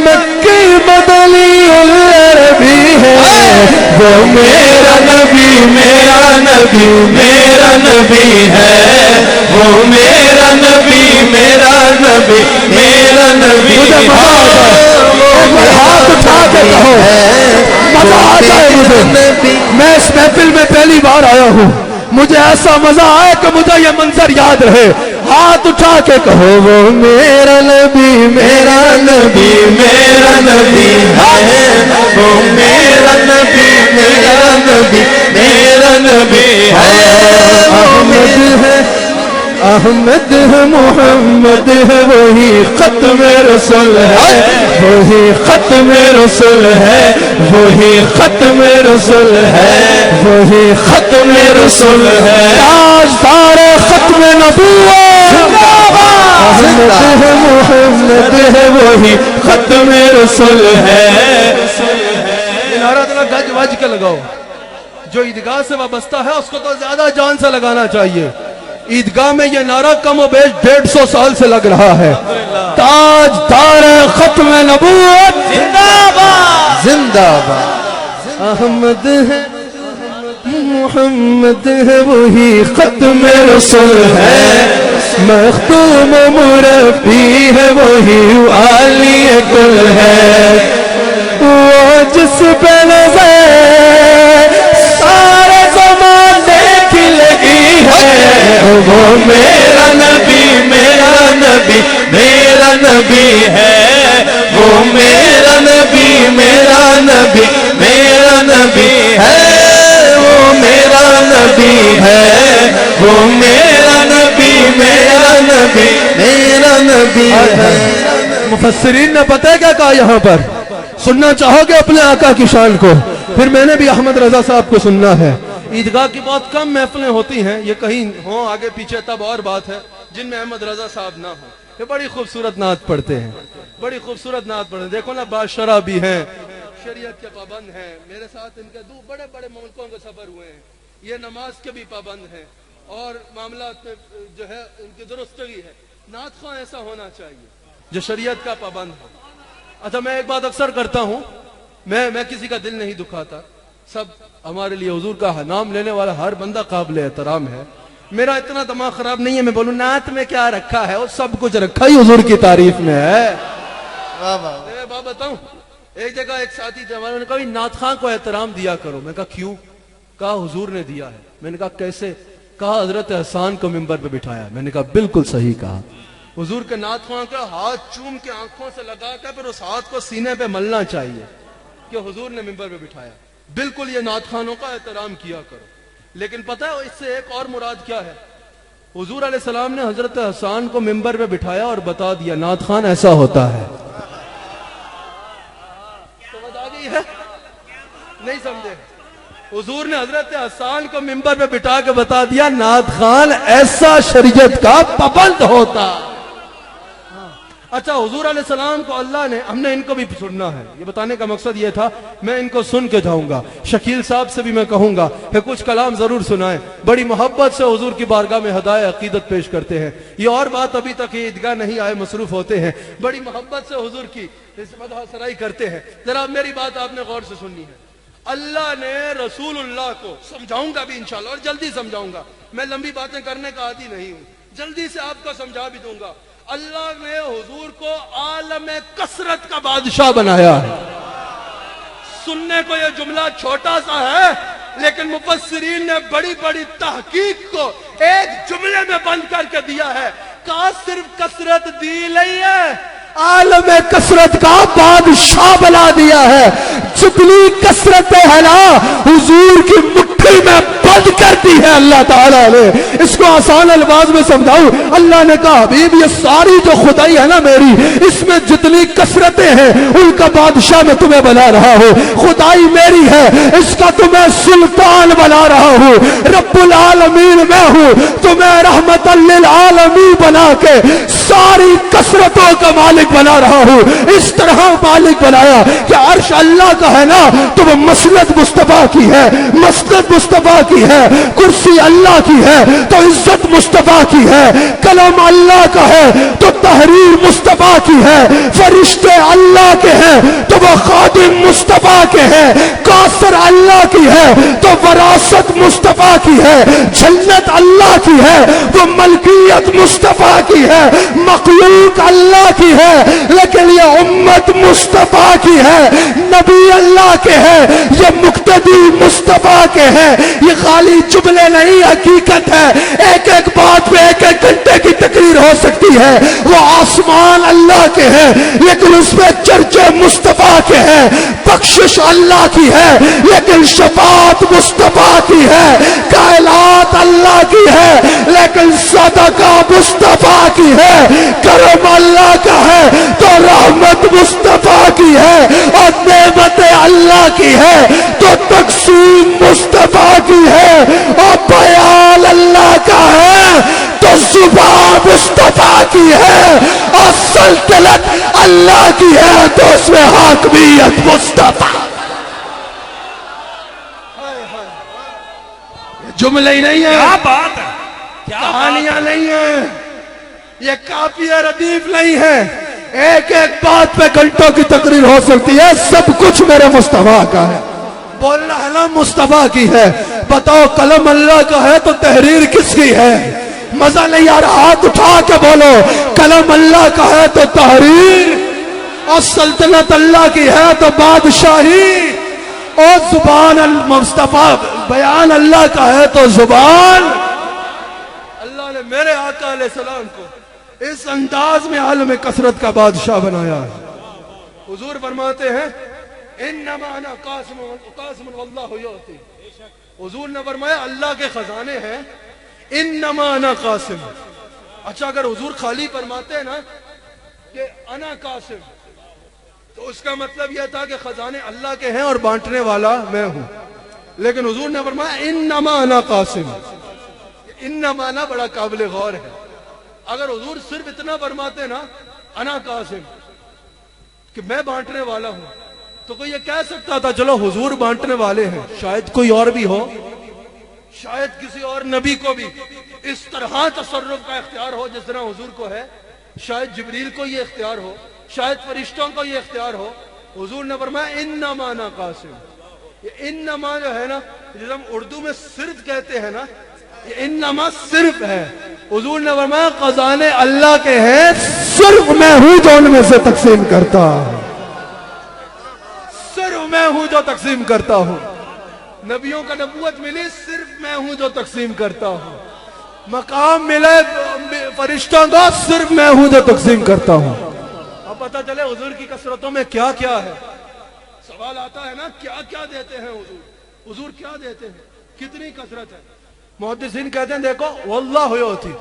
مکی مدنی العربی ہے. وہ میرا نبی میرا نبی میرا نبی ہے. وہ میرا نبی میرا نبی میرا نبی ہے. ہاتھ اٹھا کے کہو مزہ آ جائے مجھے. میں اس محفل میں پہلی بار آیا ہوں, مجھے ایسا مزہ آیا کہ مجھے یہ منظر یاد رہے. ہاتھ اٹھا کے کہو وہ میرا نبی میرا نبی میرا نبی ہے. وہ میرا نبی میرا نبی میرا نبی ہے. احمد ہے احمد ہے محمد ہے, وہی ختم رسول ہے, وہی ختم رسول ہے, وہی ختم رسول ہے, وہی ختم رسول ہے. تاجدار ختم نبوت احمد ہے محمد ہے, وہی ختم رسول ہے. یہ نعرہ ذرا گج وج کے لگاؤ. جو عیدگاہ سے وابستہ ہے اس کو تو زیادہ جان سے لگانا چاہیے. عیدگاہ میں یہ نعرہ کم و بیش 150 سال سے لگ رہا ہے. تاجدار ختم نبوت زندہ باد زندہ باد. احمد ہے محمد ہے, وہی ختم رسول ہے, مختوم مربی ہے, وہی عالی کل ہے. وہ جس پہ نظر سارے زمانے کی لگی ہے, وہ میرا نبی میرا نبی میرا نبی ہے. وہ میرا نبی میرا نبی میرا نبی ہے. وہ میرا نبی ہے, وہ میرا نبی میرا نبی میرا نبی ہے. مفسرین نے پتہ کیا کہا یہاں پر؟ سننا چاہو گے اپنے آقا کی شان کو؟ پھر میں نے بھی احمد رضا صاحب کو سننا ہے. عیدگاہ کی بہت کم محفلیں ہوتی ہیں, یہ کہیں ہوں آگے پیچھے تب اور بات ہے, جن میں احمد رضا صاحب نہ ہوں. یہ بڑی خوبصورت نعت پڑھتے ہیں, بڑی خوبصورت نعت پڑھتے ہیں. دیکھو نا, بادشاہ بھی ہیں, شریعت کے پابند ہیں, میرے ساتھ ان کے دو بڑے بڑے ملکوں کے سفر ہوئے ہیں. یہ نماز کے بھی پابند ہیں اور معاملات میں جو ہے ان کی درستگی ہے. نعت خواہ ایسا ہونا چاہیے جو شریعت کا پابند ہو. اچھا, میں ایک بات اکثر کرتا ہوں, میں کسی کا دل نہیں دکھاتا. سب ہمارے لیے حضور کا نام لینے والا ہر بندہ قابل احترام ہے. میرا اتنا دماغ خراب نہیں ہے میں بولوں نعت میں کیا رکھا ہے, وہ سب کچھ رکھا ہی حضور کی تعریف میں ہے. میں بات بتاؤں, ایک جگہ ایک ساتھی تھے ہمارے, نے کہا نعت خواہ کو احترام دیا کرو. میں کہا کیوں؟ کہا حضور نے دیا ہے. میں نے کہا کیسے؟ کہا حضرت حسان کو منبر پہ بٹھایا. میں نے کہا بالکل صحیح کہا. حضور کے نعت خواہ کا ہاتھ چوم کے آنکھوں سے لگا کے پھر اس ہاتھ کو سینے پہ ملنا چاہیے کہ حضور نے منبر پہ بٹھایا. بالکل یہ نعت خوانوں کا احترام کیا کرو. لیکن پتہ ہے اس سے ایک اور مراد کیا ہے؟ حضور علیہ السلام نے حضرت حسان کو منبر پہ بٹھایا اور بتا دیا نعت خوان ایسا ہوتا ہے. سمجھ آ گئی ہے؟ نہیں سمجھے؟ حضور نے حضرت حسان کو منبر پہ بٹھا کے بتا دیا نعت خوان ایسا شریعت کا پابند ہوتا. اچھا, حضور علیہ السلام کو اللہ نے, ہم نے ان کو بھی سننا ہے. یہ بتانے کا مقصد یہ تھا میں ان کو سن کے جاؤں گا. شکیل صاحب سے بھی میں کہوں گا کہ کچھ کلام ضرور سنائیں. بڑی محبت سے حضور کی بارگاہ میں ہدایت عقیدت پیش کرتے ہیں. یہ اور بات ابھی تک یہ عیدگاہ نہیں آئے, مصروف ہوتے ہیں. بڑی محبت سے حضور کی مدح سرائی کرتے ہیں. ذرا میری بات آپ نے غور سے سننی ہے. اللہ نے رسول اللہ کو, سمجھاؤں گا بھی انشاءاللہ اور جلدی سمجھاؤں گا, میں لمبی باتیں کرنے کا عادی نہیں ہوں, جلدی سے آپ کو سمجھا بھی دوں گا. اللہ نے حضور کو عالم کثرت کا بادشاہ بنایا ہے. سننے کو یہ جملہ چھوٹا سا ہے لیکن مفسرین نے بڑی بڑی تحقیق کو ایک جملے میں بند کر کے دیا ہے. کہا صرف کثرت دی نہیں ہے, عالم کثرت کا بادشاہ بنا دیا ہے. جتنی کثرتیں ہے نا حضور کی مٹھی میں بند کر دی ہے اللہ تعالیٰ نے. اس کو آسان الفاظ میں سمجھاؤں, اللہ نے کہا حبیب یہ ساری جو خدائی ہے نا میری, اس میں جتنی کثرتیں ہیں ان کا بادشاہ میں تمہیں بنا رہا ہوں. خدائی میری ہے, اس کا تمہیں سلطان بنا رہا ہوں. رب العالمین میں ہوں, تمہیں رحمت للعالمین بنا کے ساری کثرتوں کا مالک بنا رہا ہوں. اس طرح مالک بنایا کہ عرش اللہ کا ہے نا تو وہ مسند مصطفیٰ کی ہے, مسند مصطفیٰ کی ہے. کرسی اللہ کی ہے تو عزت مصطفیٰ کی ہے. کلام اللہ کا ہے تو تحریر مصطفیٰ کی ہے. فرشتے اللہ کے ہیں تو وہ خادم مصطفیٰ کے ہیں. کاثر اللہ کی ہے تو وراثت مصطفیٰ کی ہے. جنت اللہ کی ہے وہ ملکیت مصطفیٰ کی ہے. مخلوق اللہ کی ہے لیکن یہ امت مصطفیٰ کی ہے. نبی اللہ کے ہیں, یہ مقتدی مصطفیٰ کے ہیں. یہ خالی جملے نہیں, حقیقت ہے. ایک ایک بات پہ ایک ایک گھنٹے کی تقریر ہو سکتی ہے. وہ آسمان اللہ کے ہیں لیکن اس میں چرچے مصطفیٰ کے ہیں. بخشش اللہ کی ہے لیکن شفاعت مصطفیٰ کی ہے. کائنات اللہ کی ہے لیکن صدقہ مصطفیٰ کی ہے. کرم اللہ کا ہے تو رحمت مصطفیٰ کی ہے. اور نعمت اللہ کی ہے تو تقسیم مصطفیٰ کی ہے. اور بیان اللہ کا ہے تو زبان مصطفیٰ کی ہے. اور سلطنت اللہ کی ہے تو اس میں حاکمیت مصطفیٰ. جملے ہی نہیں ہے, کیا بات ہے, کیا کہانیاں نہیں ہیں, یہ کافیہ ردیف نہیں ہے. ایک ایک بات پہ گھنٹوں کی تقریر ہو سکتی ہے. سب کچھ میرے مصطفیٰ کا ہے. بولنا ہے نا مصطفیٰ کی ہے. بتاؤ قلم اللہ کا ہے تو تحریر کس کی ہے؟ مزہ نہیں آ رہا, ہاتھ اٹھا کے بولو. قلم اللہ کا ہے تو تحریر, اور سلطنت اللہ کی ہے تو بادشاہی, اور زبان المصطفیٰ بیان اللہ کا ہے تو زبان. اللہ نے میرے آقا علیہ السلام کو اس انداز میں عالم کثرت کا بادشاہ بنایا ہے. حضور فرماتے ہیں انما انا قاسم واللہ یعطی. حضور نے فرمایا اللہ کے خزانے ہیں, انما انا قاسم. اچھا اگر حضور خالی فرماتے ہیں نا کہ انا قاسم تو اس کا مطلب یہ تھا کہ خزانے اللہ کے ہیں اور بانٹنے والا میں ہوں. لیکن حضور نے فرمایا انما انا قاسم. انما انا بڑا قابل غور ہے. اگر حضور صرف اتنا فرماتے نا انا قاسم کہ میں بانٹنے والا ہوں تو کوئی یہ کہہ سکتا تھا چلو حضور بانٹنے والے ہیں, شاید کوئی اور بھی ہو, شاید کسی اور نبی کو بھی اس طرح تصرف کا اختیار ہو جس طرح حضور کو ہے. شاید جبریل کو یہ اختیار ہو, شاید فرشتوں کو یہ اختیار ہو. حضور نے فرمایا انما انا قاسم. یہ انما جو ہے نا جسے ہم اردو میں صرف کہتے ہیں نا, یہ انما صرف ہے. حضور نے فرمایا خزانے اللہ کے ہیں, صرف میں ہوں جو ان میں سے تقسیم کرتا ہوں. صرف میں ہوں جو تقسیم کرتا ہوں. نبیوں کا نبوت ملی صرف میں ہوں جو تقسیم کرتا ہوں. مقام ملے فرشتوں کا صرف میں ہوں جو تقسیم کرتا ہوں. اب پتہ چلے حضور کی کثرتوں میں کیا کیا ہے. سوال آتا ہے نا کیا کیا دیتے ہیں حضور, حضور کیا دیتے ہیں, کتنی کثرت ہے. محدثین کہتے ہیں دیکھو واللہ یعطی,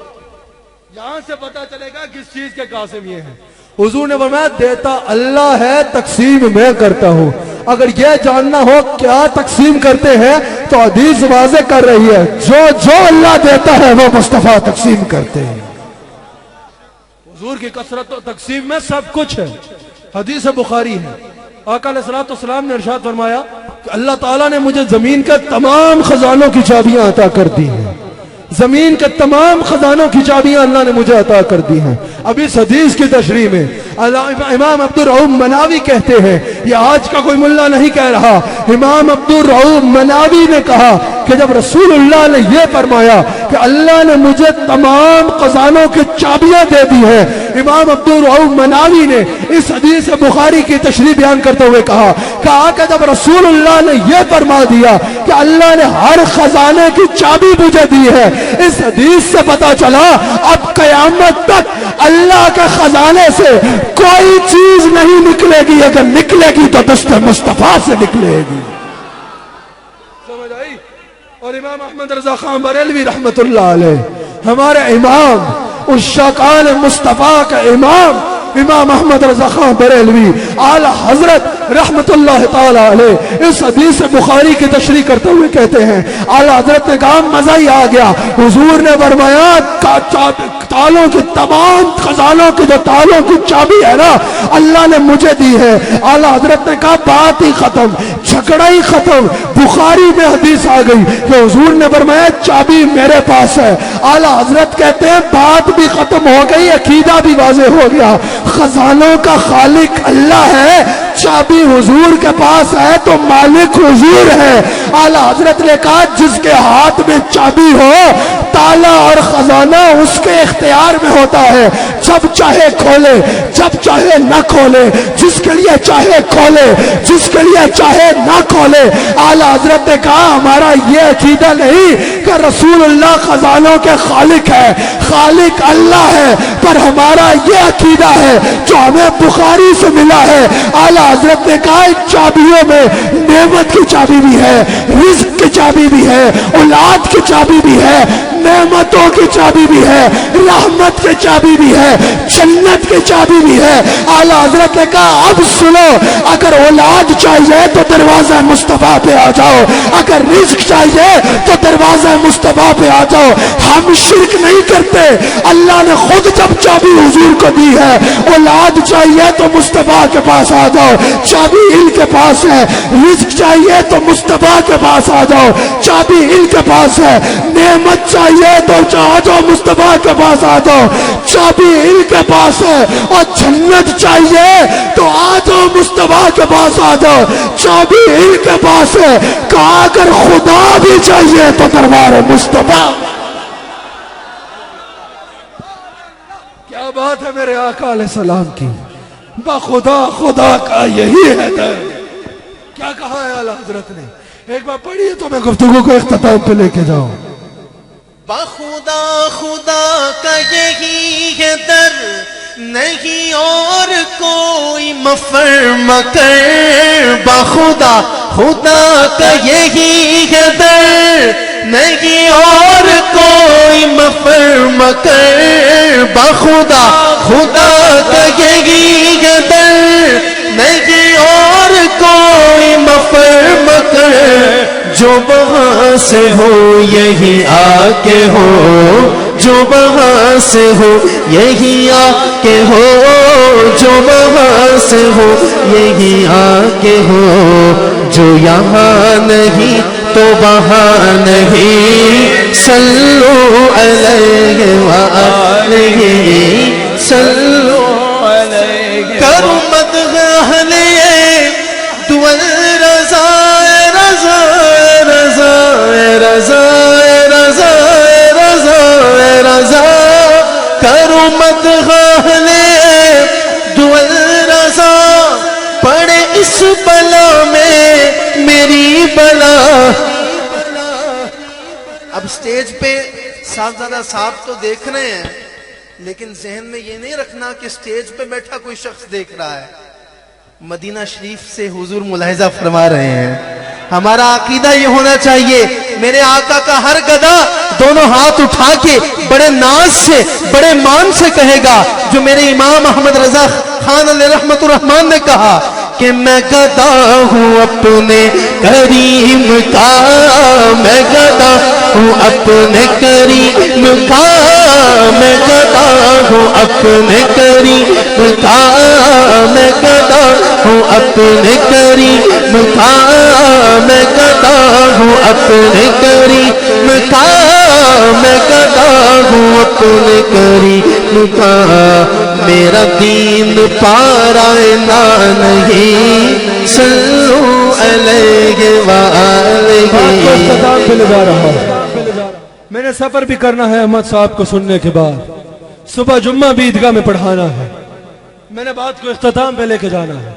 یہاں سے پتہ چلے گا کس چیز کے قاسم یہ ہیں. حضور نے فرمایا دیتا اللہ ہے, تقسیم میں کرتا ہوں. اگر یہ جاننا ہو کیا تقسیم کرتے ہیں تو حدیث واضح کر رہی ہے جو اللہ دیتا ہے وہ مصطفیٰ تقسیم کرتے ہیں. حضور کی کثرت و تقسیم میں سب کچھ ہے. حدیث بخاری ہے, آقا علیہ الصلوۃ والسلام نے ارشاد فرمایا کہ اللہ تعالیٰ نے مجھے زمین کے تمام خزانوں کی چابیاں عطا کر دی ہیں. زمین کے تمام خزانوں کی چابیاں اللہ نے مجھے عطا کر دی ہیں. اب اس حدیث کی تشریح میں امام عبدالرؤوف مناوی کہتے ہیں, یہ آج کا کوئی ملا نہیں کہہ رہا, امام عبدالرؤوف مناوی نے کہا کہ جب رسول اللہ نے یہ فرمایا کہ اللہ نے مجھے تمام خزانوں کی چابیاں دے دی ہیں, امام عبدالرؤوف مناوی نے اس حدیث بخاری کی تشریح بیان کرتے ہوئے کہا کہ جب رسول اللہ نے یہ فرما دیا کہ اللہ نے ہر خزانے کی چابی مجھے دی ہے, اس حدیث سے پتا چلا اب قیامت تک اللہ کے خزانے سے کوئی چیز نہیں نکلے گی، اگر نکلے گی تو دست مصطفیٰ سے نکلے گی. سمجھ آئی؟ اور امام احمد رضا خان بریلوی رحمت اللہ علیہ، ہمارے امام عشاقان مصطفیٰ کا امام احمد رضا خان بریلوی اعلی حضرت رحمت اللہ تعالی علیہ اس حدیث بخاری کی تشریح کرتے ہوئے کہتے ہیں، اعلی حضرت نے کہا مزہ ہی آ گیا. حضور نے فرمایا تالوں کی تمام خزانوں کی جو تالوں کی چابی ہے نا اللہ نے مجھے دی ہے. اعلی حضرت نے کہا بات ہی ختم، جھگڑا ہی ختم. بخاری میں حدیث آ گئی کہ حضور نے فرمایا چابی میرے پاس ہے. اعلی حضرت کہتے ہیں بات بھی ختم ہو گئی، عقیدہ بھی واضح ہو گیا. خزانوں کا خالق اللہ ہے، چابی حضور کے پاس ہے تو مالک حضور ہے. اعلی حضرت نے کہا جس کے ہاتھ میں چابی ہو تالا اور خزانہ اس کے اختیار میں ہوتا ہے، جب چاہے کھولے جب چاہے نہ کھولے، جس کے لیے چاہے کھولے جس کے لیے چاہے نہ کھولے. اعلی حضرت نے کہا ہمارا یہ عقیدہ نہیں کہ رسول اللہ خزانوں کے خالق ہے، خالق اللہ ہے، پر ہمارا یہ عقیدہ ہے جو ہمیں بخاری سے ملا ہے. اعلی حضرت نے کہا ان چابیوں میں نعمت کی چابی بھی ہے، رزق کی چابی بھی ہے، اولاد کی چابی بھی ہے، نعمتوں کی چابی بھی ہے، رحمت کی چابی بھی ہے، جنت کی چابی بھی ہے. اعلی حضرت نے کہا اب سنو، اگر اولاد چاہیے تو دروازہ مصطفیٰ پہ آ جاؤ، اگر رزق چاہیے تو دروازہ مصطفیٰ پہ آ جاؤ. ہم شرک نہیں کرتے، اللہ نے خود جب چابی حضور کو دی ہے. اولاد چاہیے تو مصطفیٰ کے پاس آ جاؤ، چابی ان کے پاس ہے. رزق چاہیے تو مصطفیٰ کے پاس آ جاؤ، چابی ان کے پاس ہے. نعمت چاہیے تو آ جاؤ مصطفیٰ کے پاس آ جاؤ، چابی ان کے پاس ہے. اور جنت چاہیے تو آ جاؤ مصطفیٰ کے پاس آ جاؤ، چابی ان کے پاس ہے. کہا اگر خدا بھی چاہیے تو دربار مصطفیٰ. کیا بات ہے میرے آقا علیہ السلام کی، بخدا خدا کا یہی ہے در. کیا کہا ہے اعلیٰ حضرت نے، ایک بار پڑھیے تو میں گفتگو کو اختتام پہ لے کے جاؤں. بخدا خدا کا یہی ہے در، نہیں اور کوئی مفر مکر. بخدا خدا کا یہی ہے در، نہیں اور کوئی مفر مکر. بخدا خدا کا یہی ہے در، نہیں اور کوئی مفر مکر. جو وہاں سے ہو یہی آ کے ہو، جو وہاں سے ہو یہی آ کے ہو، جو وہاں سے ہو یہی آ کے ہو. جو یہاں نہیں تو وہاں نہیں، صلو علیہ وآلہ صلو علیہ. کرو مدح اہل دول رضا رضا رضا رضا رضا رضا رضا. کرو مدح اہل دول رضا، پڑے اس بلا میں میری بلا. اب سٹیج پہ صاحبزادہ صاحب تو دیکھ رہے ہیں، لیکن ذہن میں یہ نہیں رکھنا کہ سٹیج پہ بیٹھا کوئی شخص دیکھ رہا ہے. مدینہ شریف سے حضور ملاحظہ فرما رہے ہیں. ہمارا عقیدہ یہ ہونا چاہیے، میرے آقا کا ہر گدا دونوں ہاتھ اٹھا کے بڑے ناز سے بڑے مان سے کہے گا، جو میرے امام احمد رضا خان علیہ رحمت الرحمن نے کہا کہ میں گدا ہوں اپنے کریم کا، میں گدا ہوں اپنے کریم کا، میں گدا ہوں اپنے کریم کا، میں گدا ہوں اپنے کریم کا، میں گدا ہوں اپنے کریم کا، میں گدا ہوں اپنے کریم کا. میرا دین پارائنا نہیں، صلو علیہ وآلہ. میں نے سفر بھی کرنا ہے احمد صاحب کو سننے کے بعد، صبح جمعہ بھی عیدگاہ میں پڑھانا ہے. میں نے بات کو اختتام پہ لے کے جانا ہے.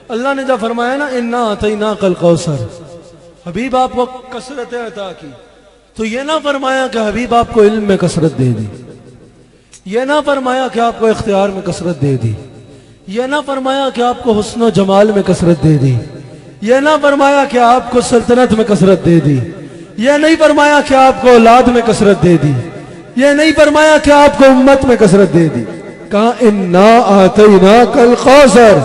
اللہ نے جب فرمایا نا انا اعطیناک الکوثر، حبیب آپ کو کثرت عطا کی، تو یہ نہ فرمایا کہ حبیب آپ کو علم میں کثرت دے دی. یہ نہ فرمایا کہ آپ کو اختیار میں کثرت دے دی، یہ نہ فرمایا کہ آپ کو حسن و جمال میں کثرت دے دی، یہ نہ فرمایا کہ آپ کو سلطنت میں کثرت دے دی، یہ نہیں فرمایا کہ آپ کو اولاد میں کثرت دے دی، یہ نہیں فرمایا کہ آپ کو امت میں کثرت دے دی. کہا انا آتیناک الکوثر،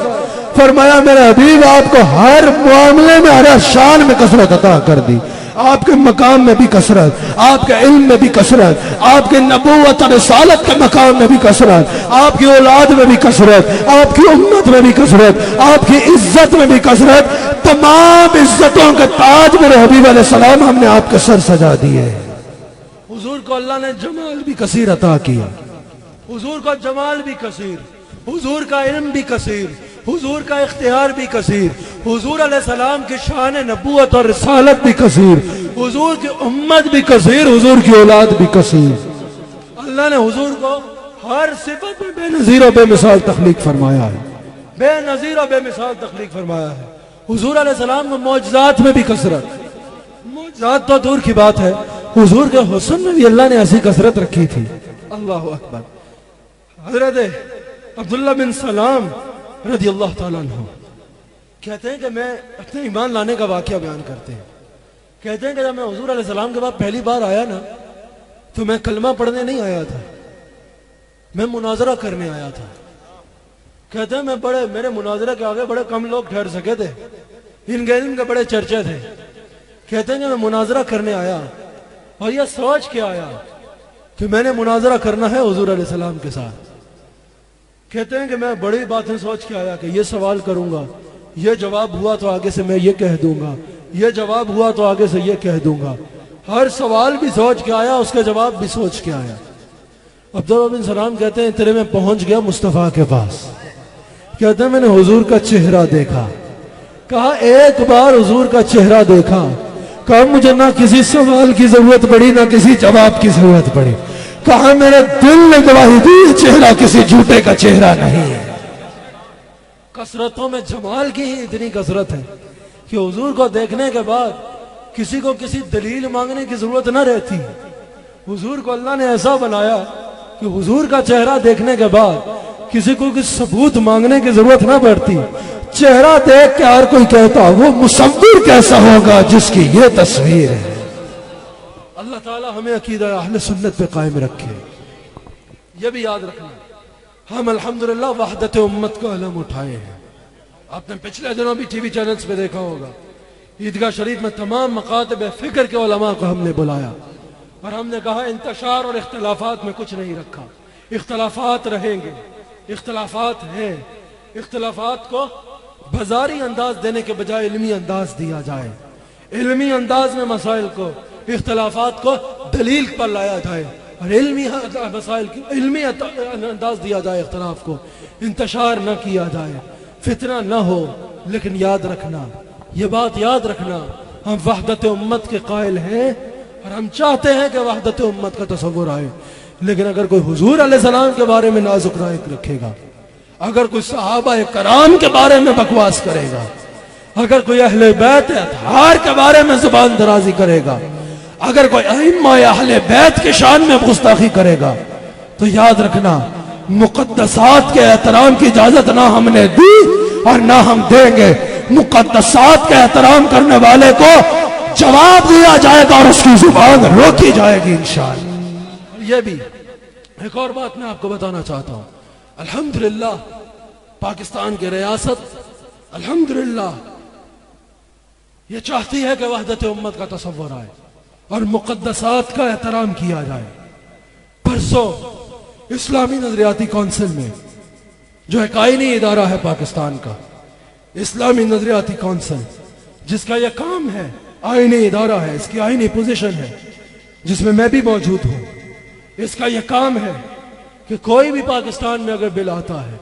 فرمایا میرے حبیب آپ کو ہر معاملے میں ہر شان میں کثرت عطا کر دی. آپ کے مقام میں بھی کثرت، آپ کے علم میں بھی کثرت، آپ کے نبوت اور رسالت کے مقام میں بھی کثرت، آپ کی اولاد میں بھی کثرت، آپ کی امت میں بھی کثرت، آپ کی عزت میں بھی کثرت. تمام عزتوں کے تاج میرے حبیب علیہ السلام ہم نے آپ کے سر سجا دیے. حضور کو اللہ نے جمال بھی کثیر عطا کیا، حضور کا جمال بھی کثیر، حضور کا علم بھی کثیر، حضور کا اختیار بھی کثیر، حضور علیہ السلام کی شان نبوت اور رسالت بھی کثیر، حضور کی امت بھی کثیر، حضور کی اولاد بھی کثیر. اللہ نے حضور کو ہر صفت میں بے نظیر و بے مثال تخلیق فرمایا ہے، بے نظیر و بے مثال تخلیق فرمایا ہے. حضور علیہ السلام کو معجزات میں بھی کثرت، معجزات تو دور کی بات ہے، حضور کے حسن میں بھی اللہ نے ایسی کثرت رکھی تھی. اللہ اکبر. حضرت عبداللہ بن سلام رضی اللہ تعالیٰ عنہ کہتے ہیں کہ میں اپنے ایمان لانے کا واقعہ بیان کرتے ہیں. کہتے ہیں کہ جب میں حضور علیہ السلام کے بعد پہلی بار آیا نا تو میں کلمہ پڑھنے نہیں آیا تھا، میں مناظرہ کرنے آیا تھا. کہتے ہیں میرے مناظرہ کے آگے بڑے کم لوگ ٹھہر سکے تھے، ان کے علم کے بڑے چرچے تھے. کہتے ہیں کہ میں مناظرہ کرنے آیا اور یہ سوچ کے آیا کہ میں نے مناظرہ کرنا ہے حضور علیہ السلام کے ساتھ. کہتے ہیں کہ میں بڑی باتیں سوچ کے آیا کہ یہ سوال کروں گا، یہ جواب ہوا تو آگے سے میں یہ کہہ دوں گا، یہ جواب ہوا تو آگے سے یہ کہہ دوں گا. ہر سوال بھی سوچ کے آیا، اس کا جواب بھی سوچ کے آیا. عبداللہ بن سلام کہتے ہیں تیرے میں پہنچ گیا مصطفیٰ کے پاس. کہتے ہیں میں نے حضور کا چہرہ دیکھا. کہا ایک بار حضور کا چہرہ دیکھا، کہا مجھے نہ کسی سوال کی ضرورت پڑی نہ کسی جواب کی ضرورت پڑی. کہا میرے دل نے گواہی دی یہ چہرہ کسی جھوٹے کا چہرہ نہیں ہے. کثرتوں میں جمال کی ہی اتنی کثرت ہے کہ حضور کو دیکھنے کے بعد کسی کو کسی دلیل مانگنے کی ضرورت نہ رہتی. حضور کو اللہ نے ایسا بنایا کہ حضور کا چہرہ دیکھنے کے بعد کسی کو کسی ثبوت مانگنے کی ضرورت نہ پڑتی. چہرہ دیکھ کے ہر کوئی کہتا وہ مصور کیسا ہوگا جس کی یہ تصویر ہے. اللہ تعالی ہمیں عقیدہ اہل سنت پہ قائم رکھے. یہ بھی یاد رکھنا ہم الحمدللہ وحدت امت کا علم اٹھائے ہیں. آپ نے پچھلے دنوں بھی ٹی وی چینلز پہ دیکھا ہوگا، عیدگاہ شریف میں تمام مکاتب فکر کے علماء کو ہم نے بلایا اور ہم نے کہا انتشار اور اختلافات میں کچھ نہیں رکھا. اختلافات رہیں گے، اختلافات ہیں، اختلافات کو بازاری انداز دینے کے بجائے علمی انداز دیا جائے، علمی انداز میں مسائل کو، اختلافات کو دلیل پر لایا جائے اور علمی مسائل کی علمی انداز دیا جائے. اختلاف کو انتشار نہ کیا جائے، فتنہ نہ ہو. لیکن یاد رکھنا، یہ بات یاد رکھنا، ہم وحدت امت کے قائل ہیں اور ہم چاہتے ہیں کہ وحدت امت کا تصور آئے. لیکن اگر کوئی حضور علیہ السلام کے بارے میں نازک رائے رکھے گا، اگر کوئی صحابہ کرام کے بارے میں بکواس کرے گا، اگر کوئی اہل بیت اطہار کے بارے میں زبان درازی کرے گا، اگر کوئی ائمہ اہل بیت کے شان میں گستاخی کرے گا، تو یاد رکھنا مقدسات کے احترام کی اجازت نہ ہم نے دی اور نہ ہم دیں گے. مقدسات کا احترام کرنے والے کو جواب دیا جائے گا اور اس کی زبان روکی جائے گی انشاءاللہ. یہ بھی ایک اور بات میں آپ کو بتانا چاہتا ہوں. الحمدللہ پاکستان کی ریاست الحمدللہ یہ چاہتی ہے کہ وحدت امت کا تصور آئے اور مقدسات کا احترام کیا جائے. پرسوں اسلامی نظریاتی کونسل میں جو ایک آئینی ادارہ ہے پاکستان کا، اسلامی نظریاتی کونسل، جس کا یہ کام ہے، آئینی ادارہ ہے، اس کی آئینی پوزیشن ہے جس میں میں بھی موجود ہوں. اس کا یہ کام ہے کہ کوئی بھی پاکستان میں اگر بل آتا ہے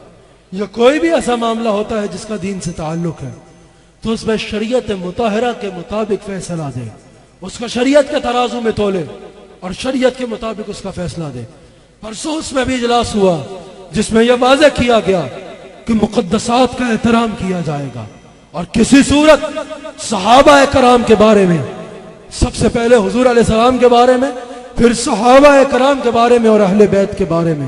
یا کوئی بھی ایسا معاملہ ہوتا ہے جس کا دین سے تعلق ہے تو اس میں شریعت مطہرہ کے مطابق فیصلہ دے، اس کا شریعت کے ترازو میں تولے اور شریعت کے مطابق اس کا فیصلہ دے. پرسوں اس میں بھی اجلاس ہوا جس میں یہ واضح کیا گیا کہ مقدسات کا احترام کیا جائے گا اور کسی صورت صحابہ کرام کے بارے میں، سب سے پہلے حضور علیہ السلام کے بارے میں، پھر صحابہ کرام کے بارے میں اور اہل بیت کے بارے میں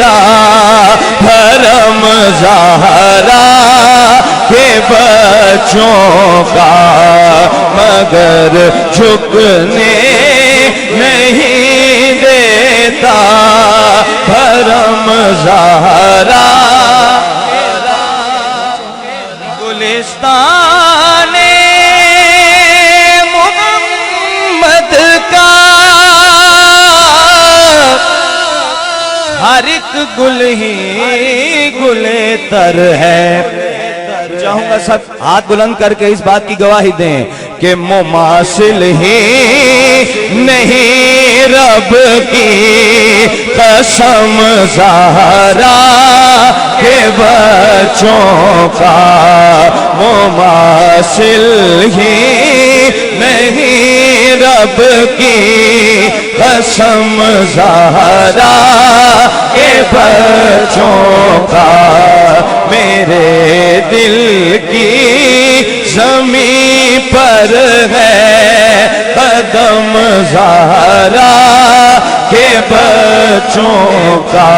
دیتا حرم زہرا کے بچوں کا، مگر جھکنے نہیں دیتا حرم زہرا۔ گلستان محمد کا ہر ایک گل ہی گلے تر ہے۔ چاہوں گا سب ہاتھ بلند کر کے اس بات کی گواہی دیں کہ مماثل ہی نہیں رب کی قسم زہرا کے بچوں کا، مماثل ہی نہیں رب کی قسم زہرا کے بچوں کا۔ میرے دل کی زمین پر ہے قدم زہرا کے بچوں کا،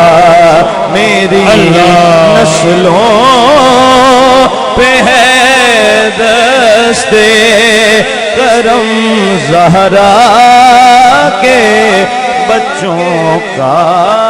میری نسلوں پہ ہے دستے کرم زہرا کے بچوں کا۔